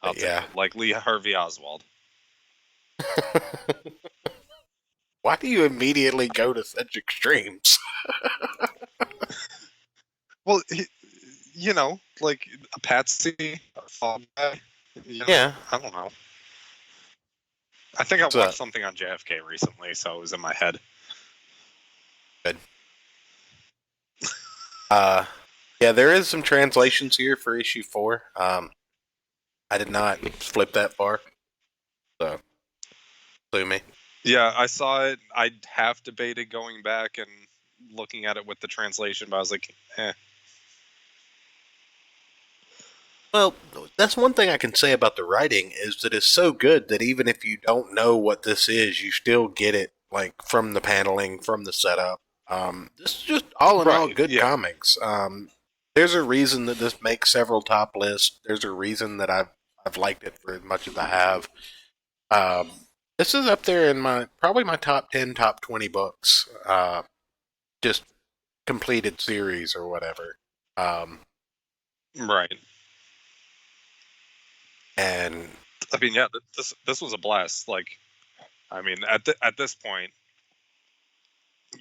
I'll take it. Like Lee Harvey Oswald. Why do you immediately go to such extremes? Well, like a patsy, a fall guy. Yeah. I don't know. I think I watched something on JFK recently, so it was in my head. Good. Yeah, there is some translations here for issue 4. I did not flip that far, so sue me. Yeah, I saw it. I half debated going back and looking at it with the translation, but I was like, eh. Well, that's one thing I can say about the writing is that it's so good that even if you don't know what this is, you still get it like from the paneling, from the setup. This is just all in all good comics. There's a reason that this makes several top lists. There's a reason that I've liked it for as much as I have. This is up there in probably my top 10, top 20 books. Just completed series or whatever. Right. And I mean, yeah, this was a blast. Like, I mean, at this point,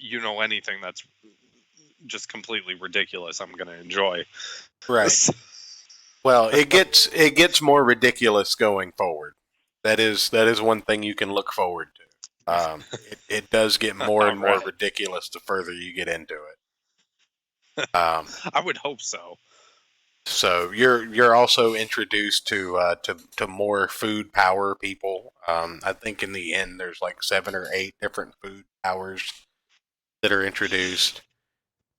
anything that's just completely ridiculous, I'm gonna enjoy. Right. Well, it gets more ridiculous going forward. That is one thing you can look forward to. It does get more and more ridiculous the further you get into it. I would hope so. So you're also introduced to more food power people. I think in the end there's like 7 or 8 different food powers that are introduced.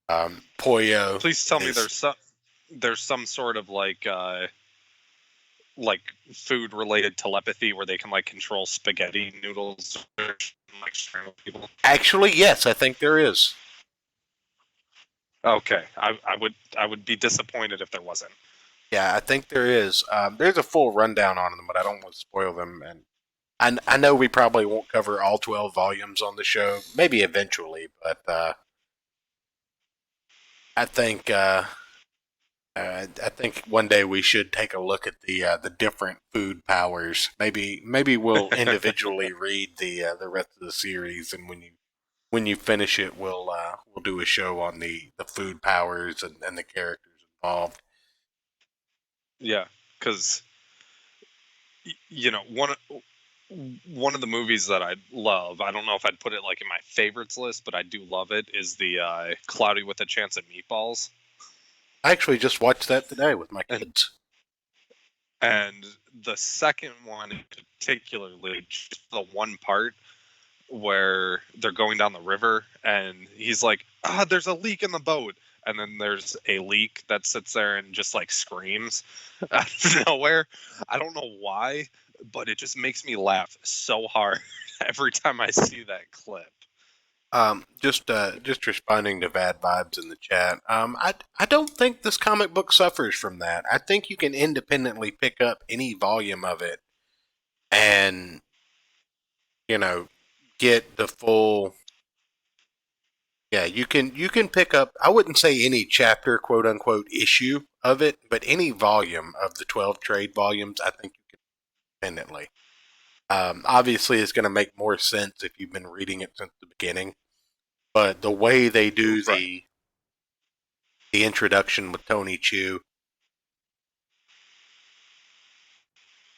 Pollo. Please tell me there's some sort of like food related telepathy where they can like control spaghetti noodles or like strangle people. Actually, yes, I think there is. Okay, I would be disappointed if there wasn't. Yeah, I think there is. There's a full rundown on them, but I don't want to spoil them. And I know we probably won't cover all 12 volumes on the show. Maybe eventually, but I think one day we should take a look at the different food powers. Maybe we'll individually read the rest of the series, and when you finish it, we'll do a show on the food powers and the characters involved. Yeah, because one of the movies that I love, I don't know if I'd put it like in my favorites list, but I do love it, is the Cloudy with a Chance of Meatballs. I actually just watched that today with my kids. And the second one, particularly, just the one part where they're going down the river and he's like, there's a leak in the boat. And then there's a leak that sits there and just like screams out of nowhere. I don't know why, but it just makes me laugh so hard every time I see that clip. Just responding to bad vibes in the chat. I don't think this comic book suffers from that. I think you can independently pick up any volume of it and, get the full. Yeah, you can pick up. I wouldn't say any chapter, quote unquote, issue of it, but any volume of the 12 trade volumes. I think you can independently. Obviously, it's going to make more sense if you've been reading it since the beginning. But the way they do the introduction with Tony Chu,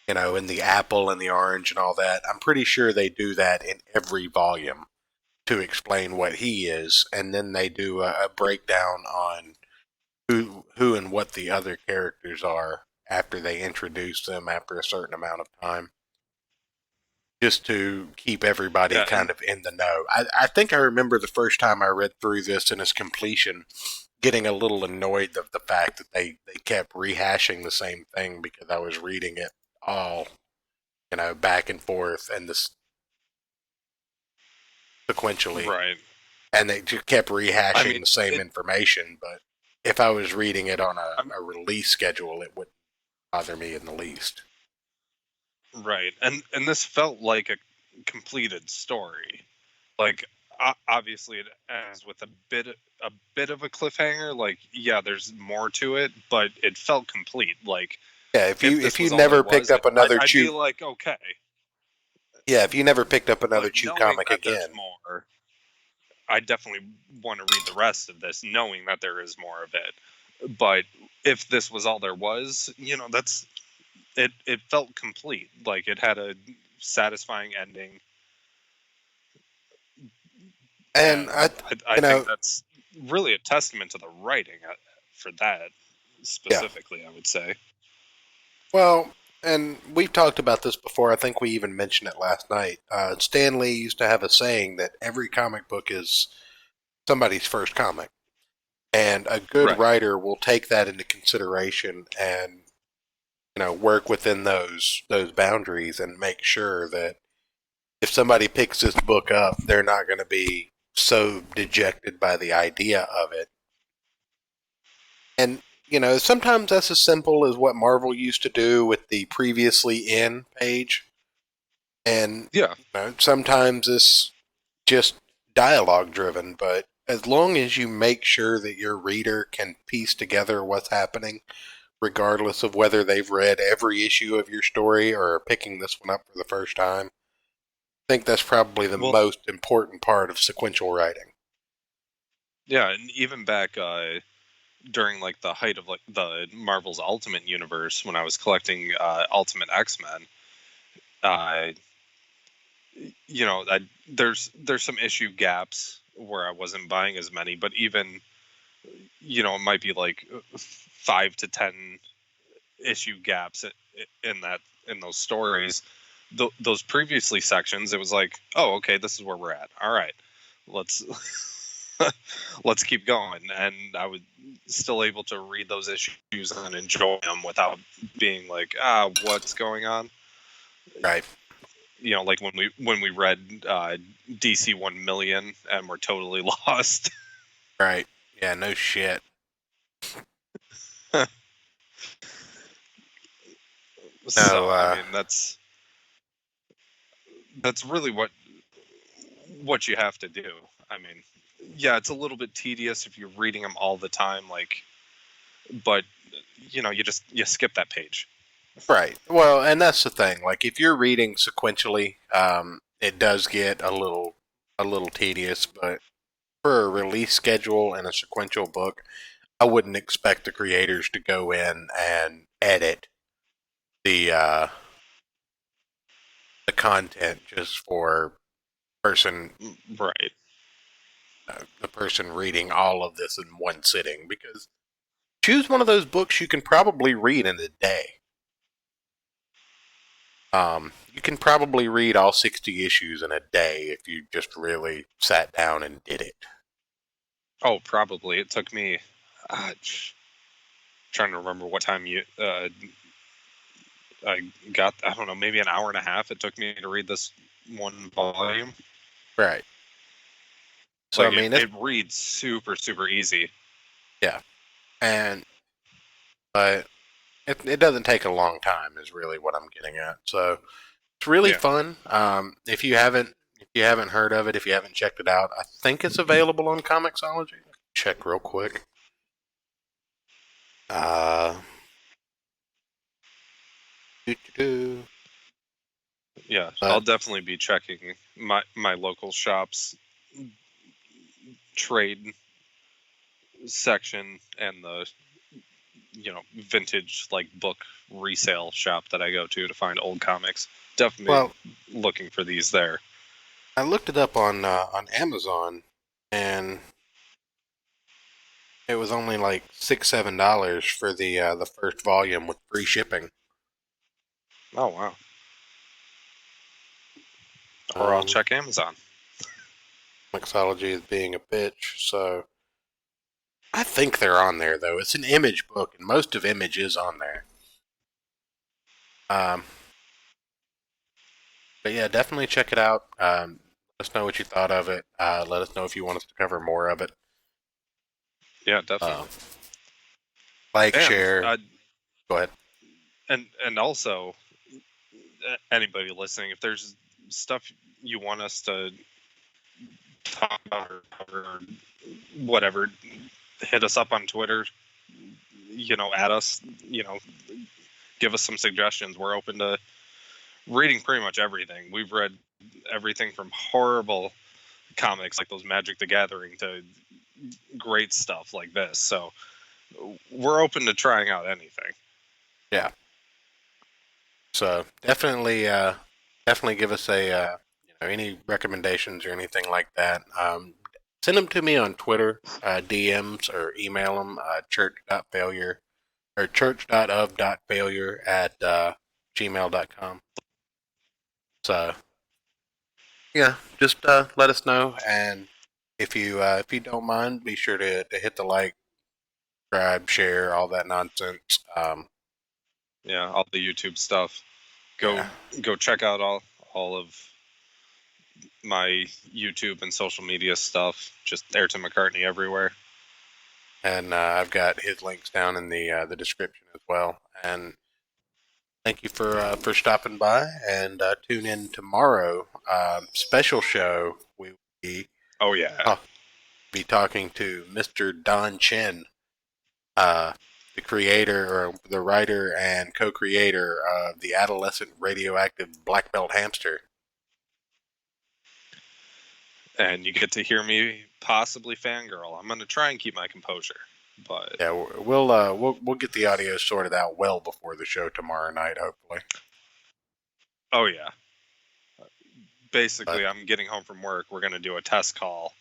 and the apple and the orange and all that, I'm pretty sure they do that in every volume to explain what he is, and then they do a breakdown on who and what the other characters are after they introduce them after a certain amount of time, just to keep everybody kind of in the know. I think I remember the first time I read through this in its completion, getting a little annoyed of the fact that they kept rehashing the same thing because I was reading it all, back and forth and this sequentially. Right. And they just kept rehashing the same information, but if I was reading it on a release schedule, it wouldn't bother me in the least. Right. And this felt like a completed story. Like, obviously it ends with a bit of a cliffhanger. Like, yeah, there's more to it, but it felt complete. Like, yeah, if you never picked up another I'd Chu, be like, okay. Yeah, if you never picked up another Chu comic again, more, I definitely want to read the rest of this, knowing that there is more of it. But if this was all there was, that's it. It felt complete. Like, it had a satisfying ending. And I think that's really a testament to the writing for that specifically. Yeah. I would say. Well, and we've talked about this before. I think we even mentioned it last night. Stan Lee used to have a saying that every comic book is somebody's first comic, and a good writer will take that into consideration and work within those boundaries and make sure that if somebody picks this book up, they're not going to be so dejected by the idea of it. And sometimes that's as simple as what Marvel used to do with the previously in page. And sometimes it's just dialogue driven, but as long as you make sure that your reader can piece together what's happening, regardless of whether they've read every issue of your story or are picking this one up for the first time, I think that's probably the most important part of sequential writing. Yeah, and even back during like the height of like the Marvel's Ultimate Universe, when I was collecting Ultimate X-Men, there's some issue gaps where I wasn't buying as many, but even it might be like 5 to 10 issue gaps in those stories. Those previously sections, it was like, oh, okay, this is where we're at. All right, let's let's keep going. And I was still able to read those issues and enjoy them without being like, what's going on? Right. Like when we read DC 1 million and we're totally lost. Right. Yeah, no shit. So, I mean, that's really what you have to do. I mean, yeah, it's a little bit tedious if you're reading them all the time, but you skip that page. Right. Well, and that's the thing. Like, if you're reading sequentially, it does get a little tedious. But for a release schedule and a sequential book, I wouldn't expect the creators to go in and edit the the content just for person, right? The person reading all of this in one sitting. Because choose one of those books you can probably read in a day. You can probably read all 60 issues in a day if you just really sat down and did it. Oh, probably. It took me, trying to remember what time I got, I don't know, maybe an hour and a half it took me to read this one volume. Right. So, like, I mean, it reads super, super easy. Yeah. But it doesn't take a long time is really what I'm getting at. So, it's really fun. If you haven't heard of it, if you haven't checked it out, I think it's available on Comixology. Check real quick. Yeah, I'll definitely be checking my local shop's trade section and the vintage book resale shop that I go to find old comics. Definitely looking for these there. I looked it up on Amazon, and it was only like $6-7 for the first volume with free shipping. Oh wow! Or I'll check Amazon. Mixology is being a bitch, so I think they're on there though. It's an Image book, and most of Image is on there. But yeah, definitely check it out. Let us know what you thought of it. Let us know if you want us to cover more of it. Yeah, definitely. Share. Go ahead. And also, anybody listening, if there's stuff you want us to talk about or whatever, hit us up on Twitter. At us. Give us some suggestions. We're open to reading pretty much everything. We've read everything from horrible comics like those Magic the Gathering to great stuff like this. So we're open to trying out anything. Yeah. So definitely give us a any recommendations or anything like that. Send them to me on Twitter, DMs, or email them church.failure or church.of.failure at gmail.com. So yeah, just let us know, and if you don't mind, be sure to hit the like, subscribe, share, all that nonsense. Yeah, all the YouTube stuff. Go check out all of my YouTube and social media stuff. Just Ayrton McCartney everywhere. And I've got his links down in the description as well. And thank you for stopping by. And tune in tomorrow. Special show. We will be talking to Mr. Don Chen, the creator or the writer and co-creator of the adolescent radioactive black belt hamster. And you get to hear me possibly fangirl. I'm going to try and keep my composure, but yeah, we'll get the audio sorted out well before the show tomorrow night, hopefully. Oh yeah. Basically, I'm getting home from work. We're going to do a test call.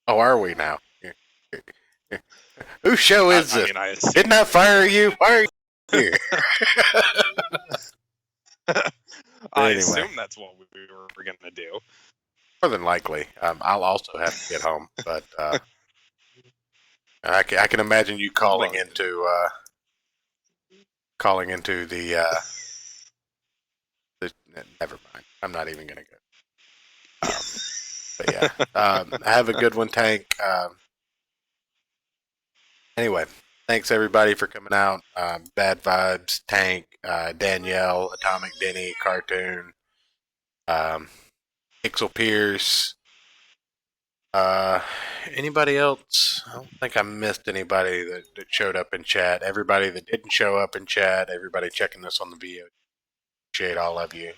Oh, are we now? Whose show is this? Didn't I fire you? Why are you here? I assume that's what we were going to do. More than likely. I'll also have to get home, but I can imagine you calling into the never mind. I'm not even going to go. But yeah, have a good one, Tank. Anyway, thanks everybody for coming out. Bad Vibes, Tank, Danielle, Atomic Denny, Cartoon, Pixel Pierce. Anybody else? I don't think I missed anybody that showed up in chat. Everybody that didn't show up in chat, everybody checking this on the video. Appreciate all of you.